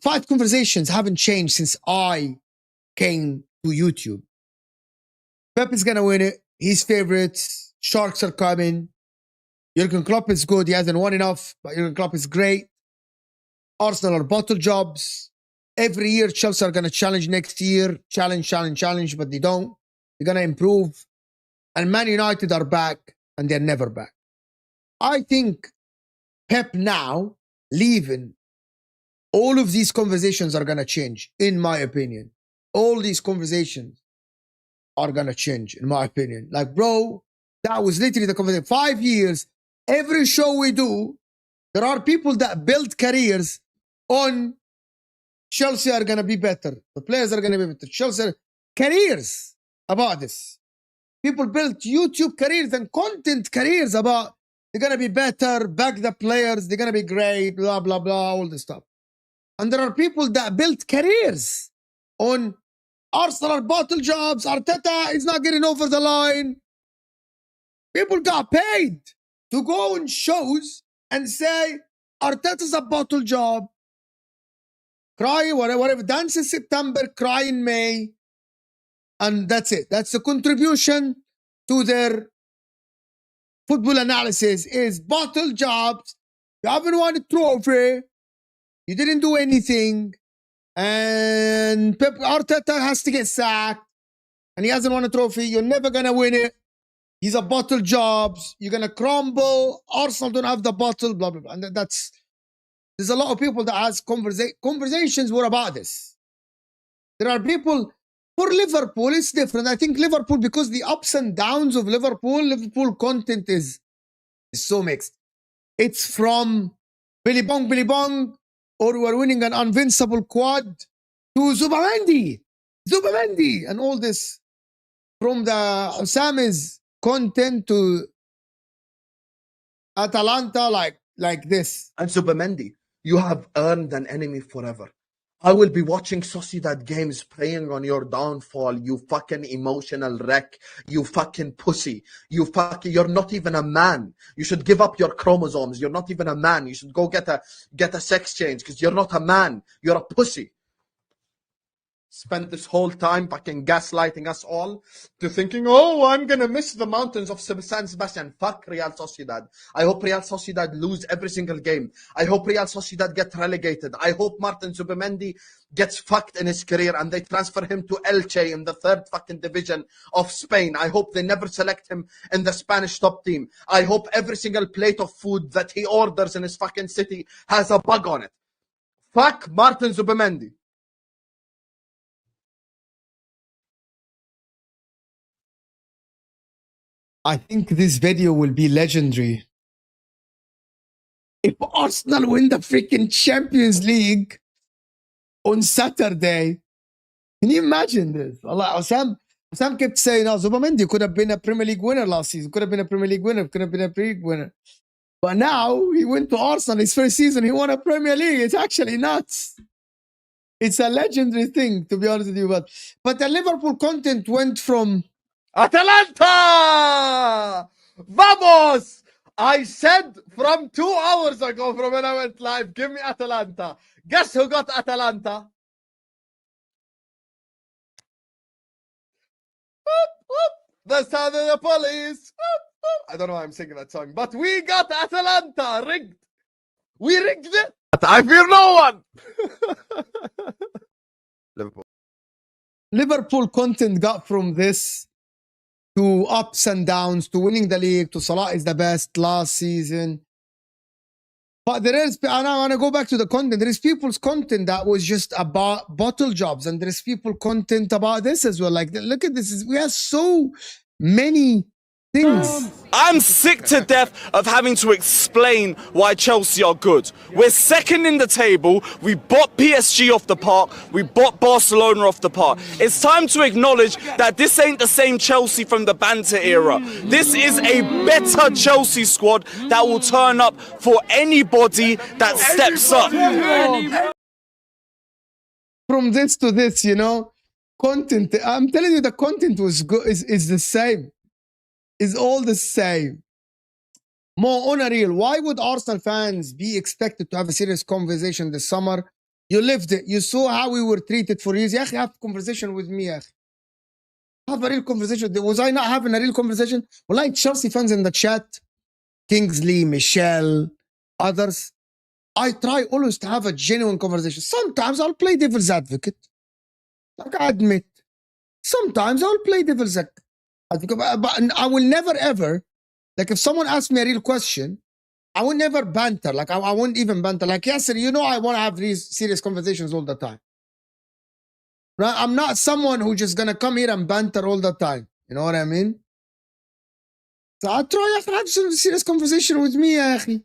5 conversations haven't changed since I came to YouTube. Pep is gonna win it. His favorites. Sharks are coming. Jurgen Klopp is good. He hasn't won enough, but Jurgen Klopp is great. Arsenal are bottle jobs. Every year, Chelsea are gonna challenge next year. Challenge, but they don't. They're gonna improve. And Man United are back, and they're never back. I think Pep now leaving, all of these conversations are going to change, in my opinion. All these conversations are going to change, in my opinion. Like, bro, that was literally the conversation. 5 years, every show we do, there are people that build careers on Chelsea are going to be better. The players are going to be better. Chelsea, careers about this. People build YouTube careers and content careers about they're going to be better, back the players, they're going to be great, blah, blah, blah, all this stuff. And there are people that built careers on Arsenal bottle jobs, Arteta is not getting over the line. People got paid to go on shows and say, Arteta's a bottle job. Cry, whatever, dance in September, cry in May. And that's it. That's the contribution to their football analysis is bottle jobs. You haven't won a trophy. You didn't do anything. And Pep Arteta has to get sacked. And he hasn't won a trophy. You're never going to win it. He's a bottle jobs. You're going to crumble. Arsenal don't have the bottle, blah, blah, blah. And there's a lot of people that has conversations were about this. There are people, for Liverpool, it's different. I think Liverpool, because the ups and downs of Liverpool content is so mixed. It's from Billy Bong, or we're winning an invincible quad, to Zubamendi, and all this. From the Osama's content to Atalanta, like this. And Zubamendi, you have earned an enemy forever. I will be watching Sociedad games preying on your downfall, you fucking emotional wreck, you fucking pussy. You're not even a man. You should give up your chromosomes. You're not even a man. You should go get a sex change because you're not a man. You're a pussy. Spent this whole time fucking gaslighting us all to thinking, oh, I'm going to miss the mountains of San Sebastian. Fuck Real Sociedad. I hope Real Sociedad lose every single game. I hope Real Sociedad get relegated. I hope Martin Zubamendi gets fucked in his career and they transfer him to Elche in the 3rd fucking division of Spain. I hope they never select him in the Spanish top team. I hope every single plate of food that he orders in his fucking city has a bug on it. Fuck Martin Zubamendi. I think this video will be legendary. If Arsenal win the freaking Champions League, on Saturday. Can you imagine this? Allah, Sam kept saying, oh, Zubamendi could have been a Premier League winner last season. Could have been a Premier League winner. Could have been a Premier League winner. But now he went to Arsenal. His first season, he won a Premier League. It's actually nuts. It's a legendary thing, to be honest with you. But the Liverpool content went from... Atalanta! Vamos! I said from 2 hours ago from when I went live, give me Atalanta. Guess who got Atalanta? The sound of the police. I don't know why I'm singing that song, but we got Atalanta rigged. We rigged it. I fear no one. Liverpool content got from this to ups and downs, to winning the league, to Salah is the best last season. But there is, and I want to go back to the content. There is people's content that was just about bottle jobs, and there's people content about this as well. Like, look at this. We have so many things. I'm sick to death of having to explain why Chelsea are good. We're second in the table. We bought PSG off the park. We bought Barcelona off the park. It's time to acknowledge that this ain't the same Chelsea from the banter era. This is a better Chelsea squad that will turn up for anybody that steps up. From this to this, you know, content. I'm telling you, the content was good. Is the same. Is all the same. More on a real, why would Arsenal fans be expected to have a serious conversation this summer? You lived it. You saw how we were treated for years. Ya akhi, have a conversation with me. Ya akhi. Have a real conversation. Was I not having a real conversation? Well, like Chelsea fans in the chat, Kingsley, Michelle, others, I try always to have a genuine conversation. Sometimes I'll play devil's advocate. Like I admit. Sometimes I'll play devil's advocate. But I will never ever, like if someone asks me a real question, I will never banter. Like I won't even banter. Like, yes, sir, you know I want to have these serious conversations all the time. Right? I'm not someone who's just going to come here and banter all the time. You know what I mean? So I try to have some serious conversation with me, akhi.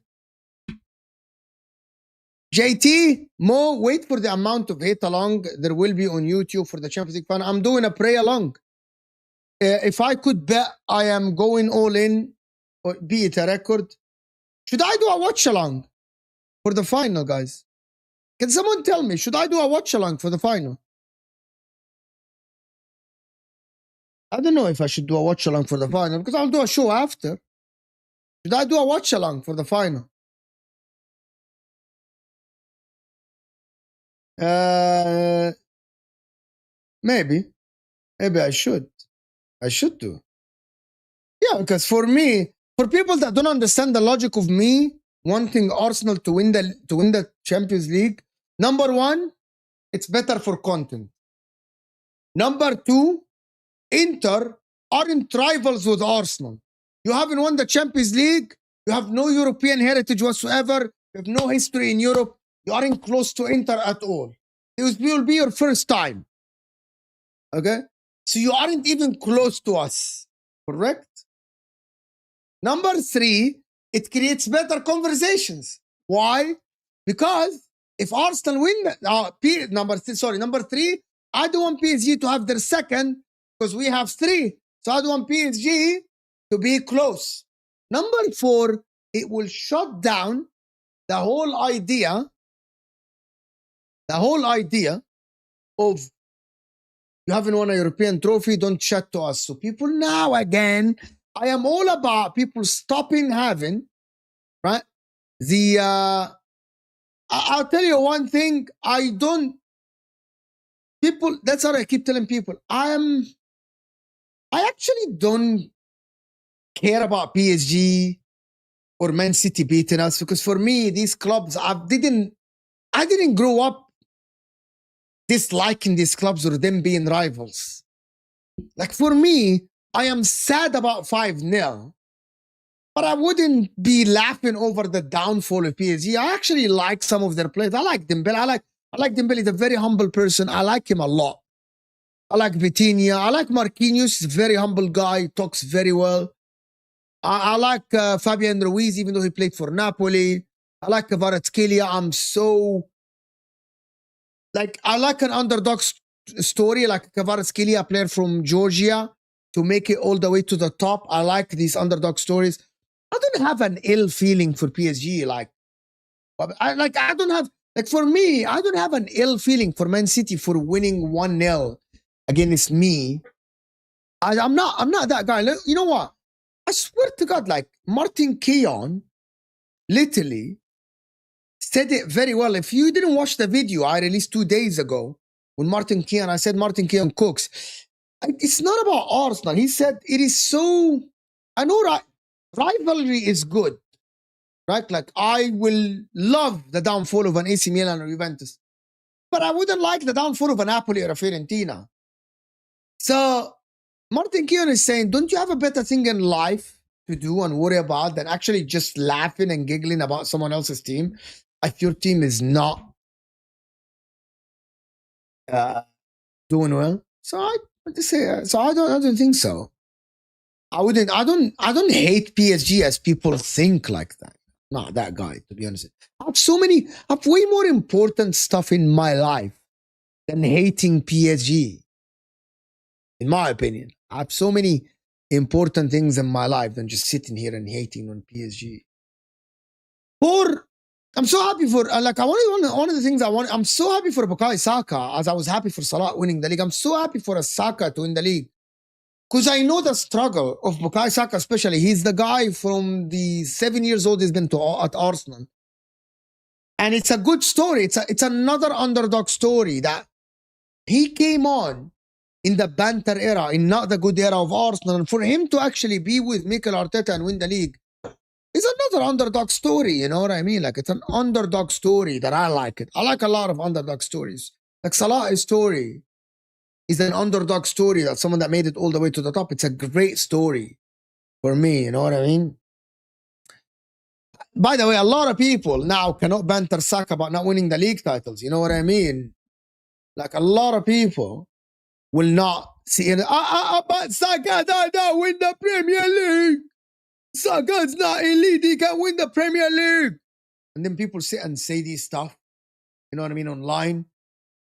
JT, Mo, wait for the amount of hate along there will be on YouTube for the Champions League final. I'm doing a pray along. If I could bet, I am going all in, or be it a record. Should I do a watch along for the final, guys? Can someone tell me, should I do a watch along for the final? I don't know if I should do a watch along for the final because I'll do a show after. Should I do a watch along for the final? Maybe I should. I should do. Yeah, because for me, for people that don't understand the logic of me wanting Arsenal to win the Champions League, number one, it's better for content. Number two, Inter aren't rivals with Arsenal. You haven't won the Champions League. You have no European heritage whatsoever. You have no history in Europe. You aren't close to Inter at all. It will be your first time. Okay? So you aren't even close to us. Correct? Number three, it creates better conversations. Why? Because if Arsenal win, number three, I don't want PSG to have their second because we have three. So I don't want PSG to be close. Number four, it will shut down the whole idea of you haven't won a European trophy, don't chat to us. So people now again, I am all about people stopping having, right? I'll tell you one thing. That's what I keep telling people. I actually don't care about PSG or Man City beating us because for me, these clubs, I didn't grow up disliking these clubs or them being rivals. Like for me, I am sad about 5-0, but I wouldn't be laughing over the downfall of PSG. I actually like some of their players. I like Dembele. I like Dembele. He's a very humble person. I like him a lot. I like Vitinha. I like Marquinhos. He's a very humble guy. Talks very well. I like Fabian Ruiz, even though he played for Napoli. I like Kvaratskhelia. I'm so like I like an underdog story, like Kvaratskhelia, a player from Georgia, to make it all the way to the top. I like these underdog stories. I don't have an ill feeling for PSG. Like I don't have, like, for me, I don't have an ill feeling for Man City for winning 1-0 against me. I'm not that guy. You know what? I swear to God, like Martin Keown literally said it very well. If you didn't watch the video I released 2 days ago when Martin Keown, I said Martin Keown cooks. It's not about Arsenal. He said it is so, I know rivalry is good, right? Like I will love the downfall of an AC Milan or Juventus, but I wouldn't like the downfall of a Napoli or a Fiorentina. So Martin Keown is saying, don't you have a better thing in life to do and worry about than actually just laughing and giggling about someone else's team if your team is not doing well? So I just say, so I don't think so. I don't hate PSG as people think like that. Not that guy, to be honest. I have way more important stuff in my life than hating PSG. In my opinion, I have so many important things in my life than just sitting here and hating on PSG. I'm so happy for, like, one of the things I'm so happy for Bukayo Saka, as I was happy for Salah winning the league. I'm so happy for Saka to win the league, because I know the struggle of Bukayo Saka, especially. He's the guy from the 7 years old he's been at Arsenal. And it's a good story. It's another underdog story that he came on in the banter era, in not the good era of Arsenal. And for him to actually be with Mikel Arteta and win the league is another underdog story, you know what I mean? Like, it's an underdog story that I like it. I like a lot of underdog stories. Like Salah's story is an underdog story, that someone that made it all the way to the top. It's a great story for me, you know what I mean? By the way, a lot of people now cannot banter Saka about not winning the league titles, you know what I mean? Like, a lot of people will not see it. But Saka don't win the Premier League. Saka's not elite. He can win the Premier League. And then people sit and say these stuff, you know what I mean, online.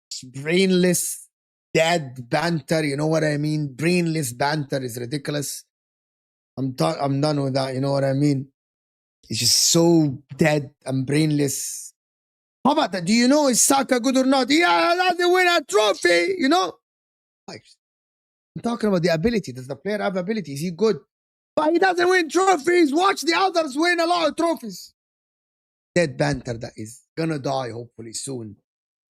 It's brainless, dead banter, you know what I mean? Brainless banter is ridiculous. I'm done with that, you know what I mean? It's just so dead and brainless. How about that? Do you know, is Saka good or not? Yeah, that's the win a trophy, you know? I'm talking about the ability. Does the player have ability? Is he good? But he doesn't win trophies. Watch the others win a lot of trophies. Dead banter that is gonna die hopefully soon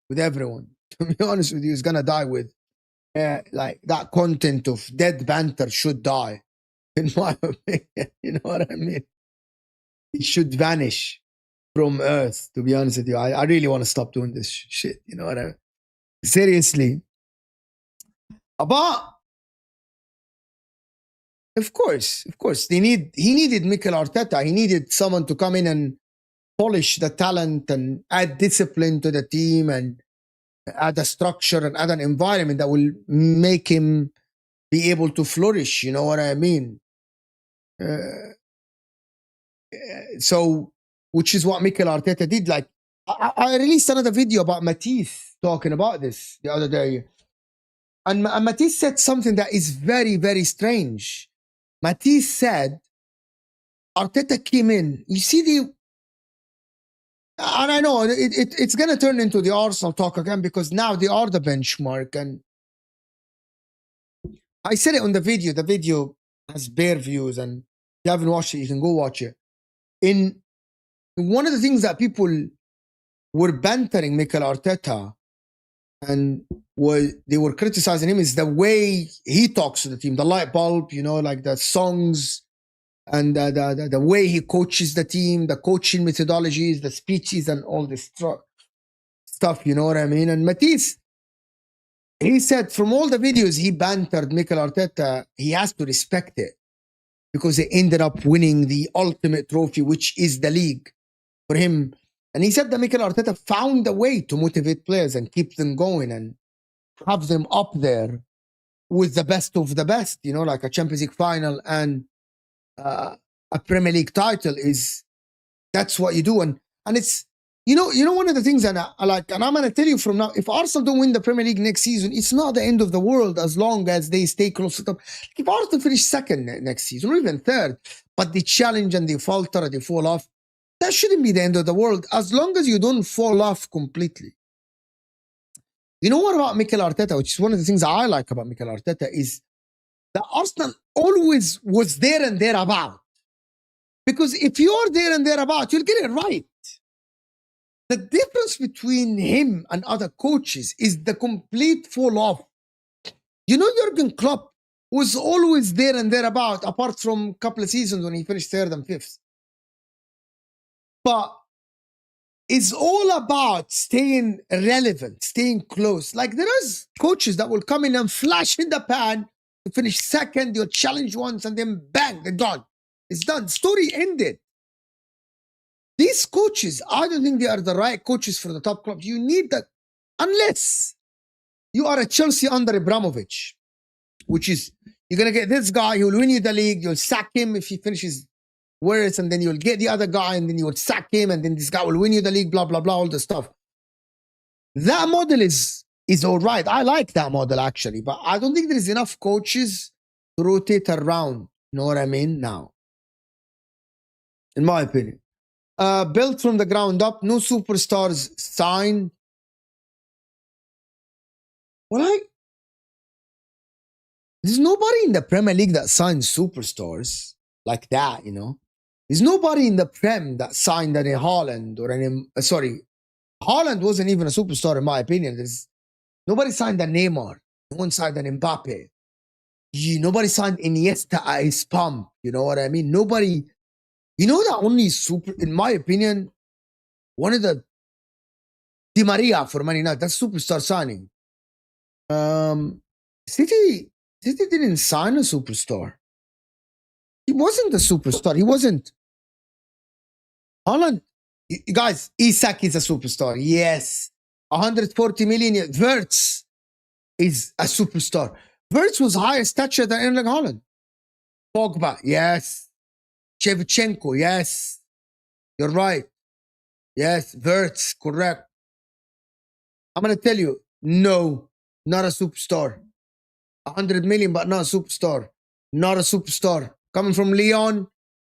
with everyone. To be honest with you, is gonna die with like that content of dead banter should die, in my opinion. You know what I mean? It should vanish from earth, to be honest with you. I really want to stop doing this shit. You know what I mean? Seriously. But of course, he needed Mikel Arteta. He needed someone to come in and polish the talent and add discipline to the team and add a structure and add an environment that will make him be able to flourish. You know what I mean? So, which is what Mikel Arteta did. Like, I released another video about Matisse talking about this the other day. And Matisse said something that is very, very strange. Matisse said, Arteta came in. You see and I know it's going to turn into the Arsenal talk again, because now they are the benchmark. And I said it on the video. The video has bare views, and if you haven't watched it, you can go watch it. In one of the things that people were bantering Mikel Arteta and they were criticizing him is the way he talks to the team, the light bulb, you know, like the songs and the way he coaches the team, the coaching methodologies, the speeches and all this stuff, you know what I mean? And Matisse, he said from all the videos he bantered Mikel Arteta, he has to respect it because they ended up winning the ultimate trophy, which is the league for him. And he said that Mikel Arteta found a way to motivate players and keep them going and have them up there with the best of the best, you know, like a Champions League final and a Premier League title that's what you do. And it's You know, one of the things that I like, and I'm going to tell you from now, if Arsenal don't win the Premier League next season, it's not the end of the world as long as they stay close to the top. If Arsenal finish second next season, or even third, but they challenge and they falter and they fall off, that shouldn't be the end of the world as long as you don't fall off completely. You know what about Mikel Arteta, which is one of the things I like about Mikel Arteta, is that Arsenal always was there and thereabout. Because if you're there and thereabout, you'll get it right. The difference between him and other coaches is the complete fall off. You know, Jurgen Klopp was always there and thereabout, apart from a couple of seasons when he finished third and fifth. But it's all about staying relevant, staying close. Like there is coaches that will come in and flash in the pan to finish second, you'll challenge once, and then bang, they're gone. It's done. Story ended. These coaches, I don't think they are the right coaches for the top clubs. You need that, unless you are a Chelsea under Abramovich, which is, you're going to get this guy, he'll win you the league, you'll sack him if he finishes worse, and then you'll get the other guy, and then you'll sack him, and then this guy will win you the league, blah, blah, blah, all the stuff. That model is all right. I like that model, actually, but I don't think there's enough coaches to rotate around. You know what I mean? Now, in my opinion. Built from the ground up, no superstars signed. Well, there's nobody in the Premier League that signs superstars like that, you know. There's nobody in the Prem that signed any Haaland or any, Haaland wasn't even a superstar in my opinion. There's nobody signed a Neymar. No one signed an Mbappe. Nobody signed Iniesta at his pump. You know what I mean? Nobody. You know that only super, in my opinion, one of the Di Maria for Man United, that's superstar signing. City didn't sign a superstar. He wasn't a superstar. He wasn't. Haaland, guys, Isak is a superstar. Yes. 140 million. Wirtz is a superstar. Wirtz was higher stature than Erling Haaland. Pogba, yes. Shevchenko, yes. You're right. Yes, Wirtz, correct. I'm going to tell you, no, not a superstar. 100 million, but not a superstar. Not a superstar. Coming from Lyon,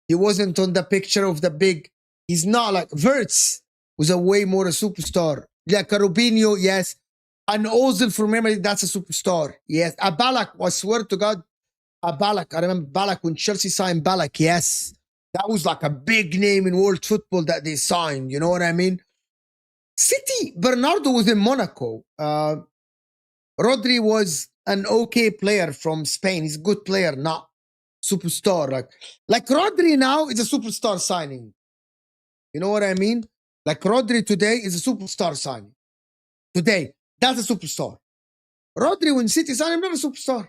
he wasn't on the picture of the big. He's not like, Wirtz was a way more a superstar. Like a Rubinho, yes. An Ozil from memory, that's a superstar. Yes. A Ballack, I swear to God, a Ballack. I remember Ballack when Chelsea signed Ballack, yes. That was like a big name in world football that they signed. You know what I mean? City, Bernardo was in Monaco. Rodri was an okay player from Spain. He's a good player, not superstar. Like Rodri now is a superstar signing. You know what I mean? Like Rodri today is a superstar signing. Today, that's a superstar. Rodri when City signed him, not a superstar.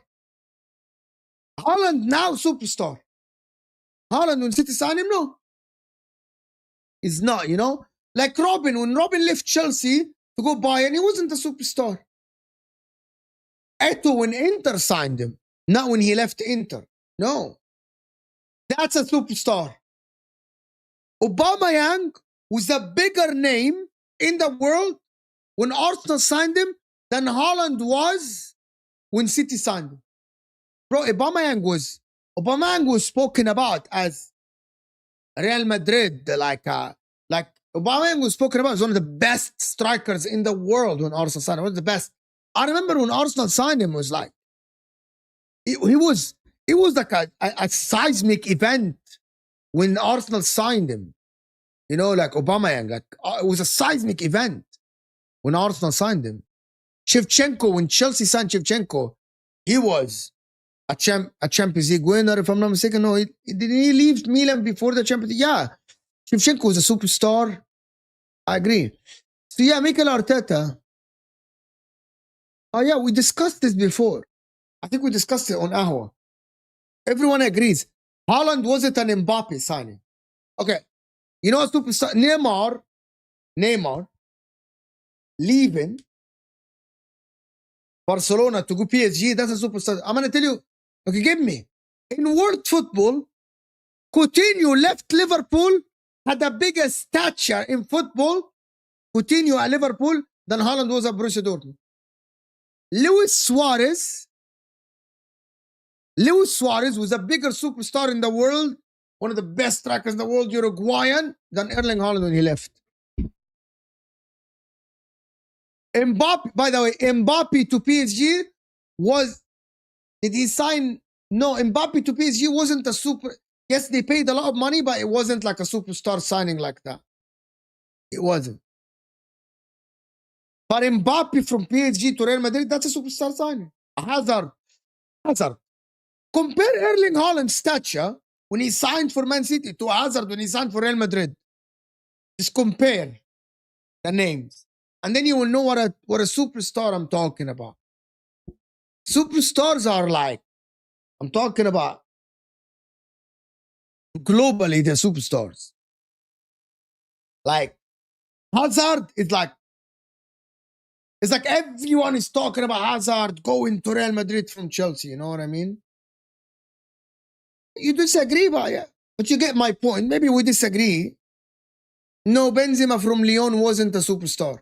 Haaland now, superstar. Haaland when City signed him, no. He's not, you know. Like Robin, when Robin left Chelsea to go Bayern, he wasn't a superstar. Eto'o when Inter signed him, not when he left Inter. No. That's a superstar. Aubameyang was a bigger name in the world when Arsenal signed him than Haaland was when City signed him. Bro, Aubameyang was spoken about as Real Madrid, like Aubameyang was spoken about as one of the best strikers in the world when Arsenal signed him. One of the best. I remember when Arsenal signed him, was like, it was like a seismic event when Arsenal signed him. You know, like Aubameyang, like it was a seismic event when Arsenal signed him. Shevchenko, when Chelsea signed Shevchenko, he was a Champions League winner, if I'm not mistaken. No, didn't he leave Milan before the Champions League? Yeah. Shevchenko was a superstar. I agree. So yeah, Mikel Arteta. Oh yeah, we discussed this before. I think we discussed it on Ahwa. Everyone agrees. Haaland wasn't an Mbappe signing. Okay. You know a superstar? Neymar leaving Barcelona to go PSG, that's a superstar. I'm going to tell you, okay, give me. In world football, Coutinho left Liverpool, had the biggest stature in football Coutinho at Liverpool than Haaland was at Borussia Dortmund. Luis Suarez was a bigger superstar in the world, one of the best strikers in the world, Uruguayan, than Erling Haaland when he left. Mbappe, by the way, Mbappe to PSG was, did he sign? No, Mbappe to PSG wasn't a super, yes, they paid a lot of money, but it wasn't like a superstar signing like that. It wasn't. But Mbappe from PSG to Real Madrid, that's a superstar signing. Hazard. Compare Erling Haaland's stature when he signed for Man City to Hazard when he signed for Real Madrid. Just compare the names. And then you will know what a superstar I'm talking about. Superstars are like, I'm talking about globally, they're superstars. Like Hazard is like, it's like everyone is talking about Hazard going to Real Madrid from Chelsea. You know what I mean? You disagree, but you get my point. Maybe we disagree. No, Benzema from Lyon wasn't a superstar.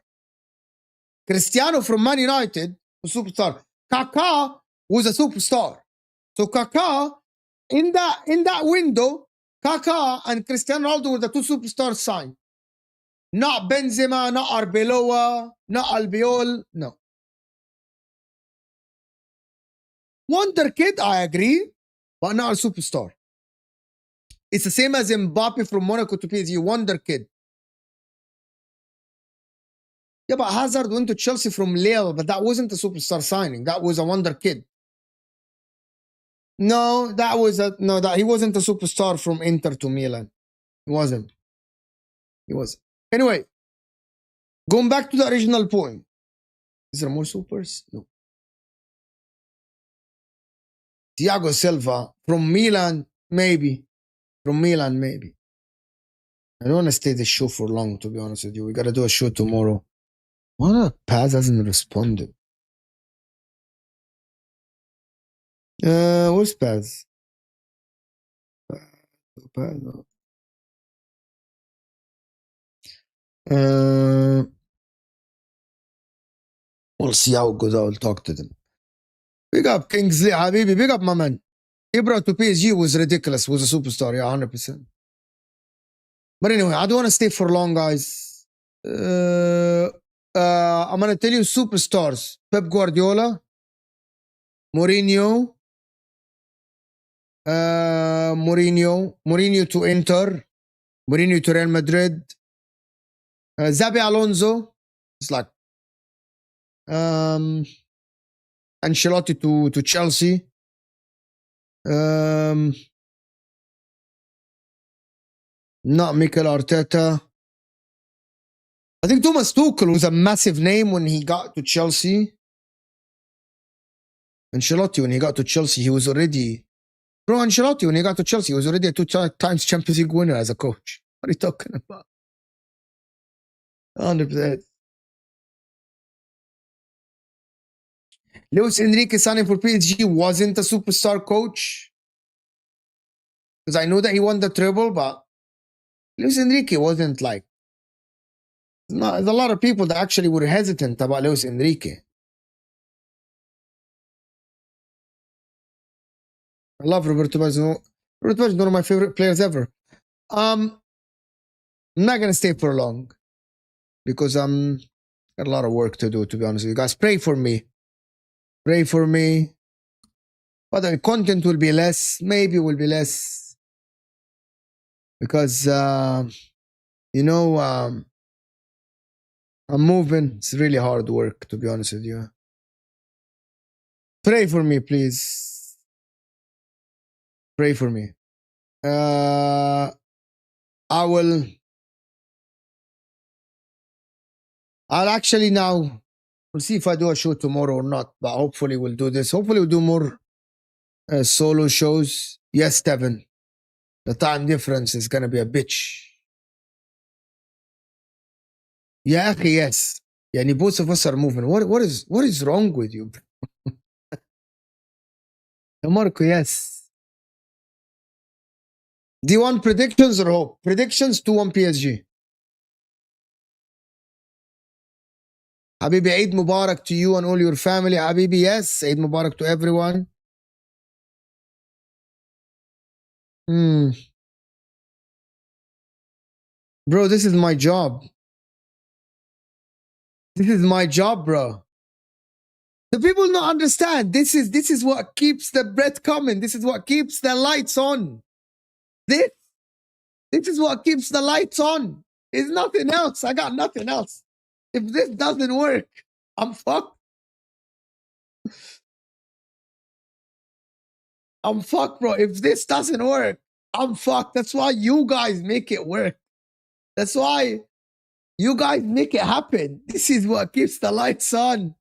Cristiano from Man United was a superstar. Kaká was a superstar. So Kaká, in that window, Kaká and Cristiano Ronaldo were the two superstars signed. Not Benzema, not Arbeloa, not Albiol, no. Wonder kid, I agree, but not a superstar. It's the same as Mbappe from Monaco to PSG, wonder kid. Yeah, but Hazard went to Chelsea from Lille, but that wasn't a superstar signing. That was a wonder kid. No, he wasn't a superstar from Inter to Milan. He wasn't. Anyway, going back to the original point. Is there more supers? No. Thiago Silva from Milan, maybe. I don't want to stay this show for long, to be honest with you. We got to do a show tomorrow. Why Paz hasn't responded? Where's Paz? We'll see how it goes. I will talk to them. Big up Kingsley, Habibi. Big up my man. Ibra to PSG was ridiculous. Was a superstar. Yeah, 100%. But anyway, I don't want to stay for long, guys. I'm going to tell you superstars. Pep Guardiola. Mourinho to Inter. Mourinho to Real Madrid. Xabi Alonso. It's like Ancelotti to Chelsea. Not Mikel Arteta. I think Thomas Tuchel was a massive name when he got to Chelsea. Ancelotti, when he got to Chelsea, he was already... Bro, Ancelotti, when he got to Chelsea, he was already a 2 times Champions League winner as a coach. What are you talking about? 100%. Luis Enrique signing for PSG wasn't a superstar coach. Because I know that he won the treble, but Luis Enrique wasn't like... there's a lot of people that actually were hesitant about Luis Enrique. I love Roberto Baggio. Roberto Baggio is one of my favorite players ever. I'm not going to stay for long because got a lot of work to do, to be honest with you guys. Pray for me. Pray for me. But the content will be less. Maybe will be less. Because, you know, I'm moving. It's really hard work, to be honest with you. Pray for me, please. Pray for me. I'll actually now, we'll see if I do a show tomorrow or not, but hopefully we'll do this. Hopefully we'll do more solo shows. Yes, Devin. The time difference is going to be a bitch. Yeah, yes. Yeah, both of us are moving. What is wrong with you? Marco, yes. Do you want predictions or hope? Predictions 2-1 PSG. Habibi, Eid Mubarak to you and all your family. Habibi, yes. Eid Mubarak to everyone. Bro, this is my job. This is my job, bro. The people don't understand. This is what keeps the bread coming. This is what keeps the lights on. This is what keeps the lights on. It's nothing else. I got nothing else. If this doesn't work, I'm fucked. I'm fucked, bro. If this doesn't work, I'm fucked. That's why you guys make it work. That's why you guys make it happen. This is what keeps the lights on.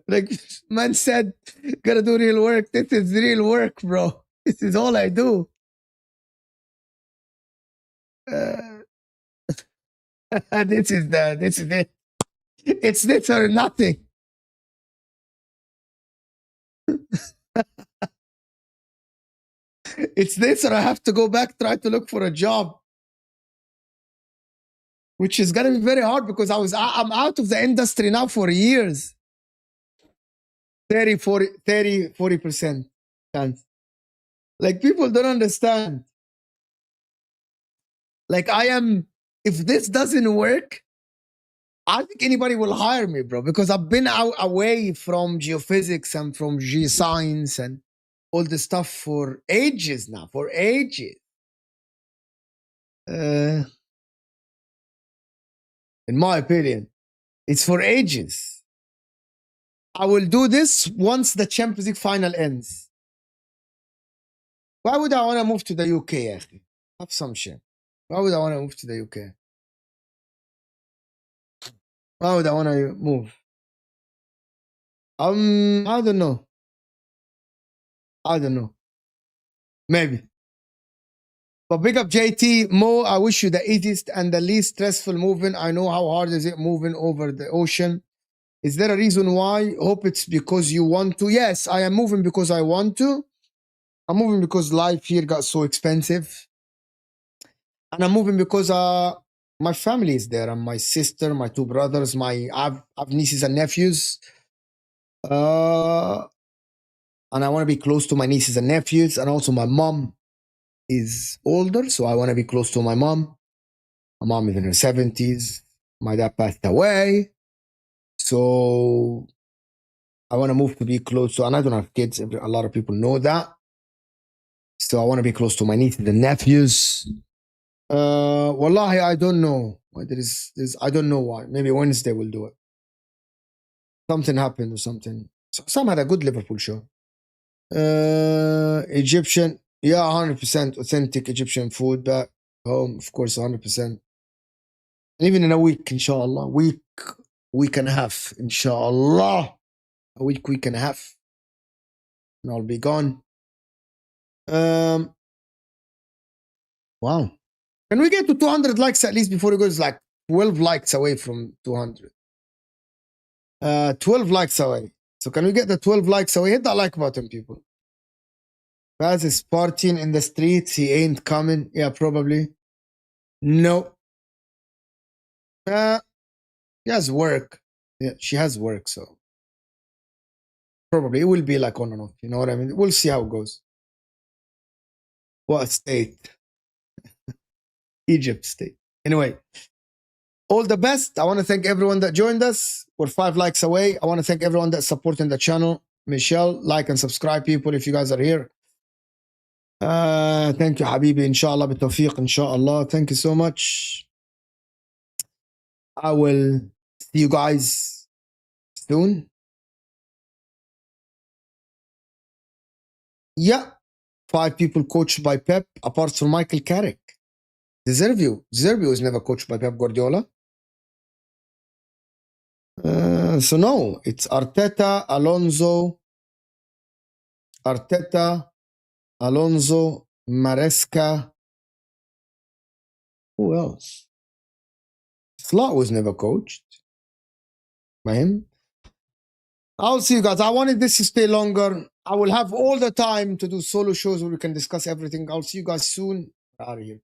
Like man said, gotta do real work. This is real work, bro. This is all I do. This is it. It's this or nothing. It's this or I have to go back, try to look for a job. Which is gonna be very hard because I'm out of the industry now for years. 40% chance. Like people don't understand. Like if this doesn't work, I don't think anybody will hire me, bro, because I've been away from geophysics and from geoscience and all this stuff for ages now, for ages. In my opinion, it's for ages. I will do this once the Champions League final ends. Why would I want to move to the UK, actually? Have some shit. Why would I want to move to the UK? Why would I want to move? I don't know. I don't know. Maybe. But big up JT. Mo, I wish you the easiest and the least stressful moving. I know how hard is it moving over the ocean. Is there a reason why? Hope it's because you want to. Yes, I am moving because I want to. I'm moving because life here got so expensive. And I'm moving because my family is there. And my sister, my two brothers, I've nieces and nephews. And I want to be close to my nieces and nephews. And also my mom is older, so I want to be close to my mom. My mom is in her 70s. My dad passed away. So I want to move to be close to, and I don't have kids. A lot of people know that. So I want to be close to my nieces and nephews. Wallahi, I don't know. I don't know why. Maybe Wednesday we'll do it. Something happened or something. Some had a good Liverpool show. Egyptian, yeah, 100% authentic Egyptian food back home, of course, 100%. And even in a week, inshallah, week and a half, inshallah, a week and a half, and I'll be gone. Wow. Can we get to 200 likes at least before it goes? Like 12 likes away from 200. 12 likes away. So can we get the 12 likes away? Hit that like button, people. Baz is partying in the streets. He ain't coming. Yeah, probably. No. He has work. Yeah, she has work, so probably it will be like on and off. You know what I mean? We'll see how it goes. What state? Egypt state. Anyway, all the best. I want to thank everyone that joined us. We're 5 likes away. I want to thank everyone that's supporting the channel. Michelle, like and subscribe, people, if you guys are here. Thank you, Habibi. Inshallah, bitawfiq, inshallah. Thank you so much. I will see you guys soon. Yeah. 5 people coached by Pep, apart from Michael Carrick. Deservio is never coached by Pep Guardiola. So no, it's Arteta, Alonso, Maresca. Who else? Slot was never coached by him. I'll see you guys. I wanted this to stay longer. I will have all the time to do solo shows where we can discuss everything. I'll see you guys soon. Out of here.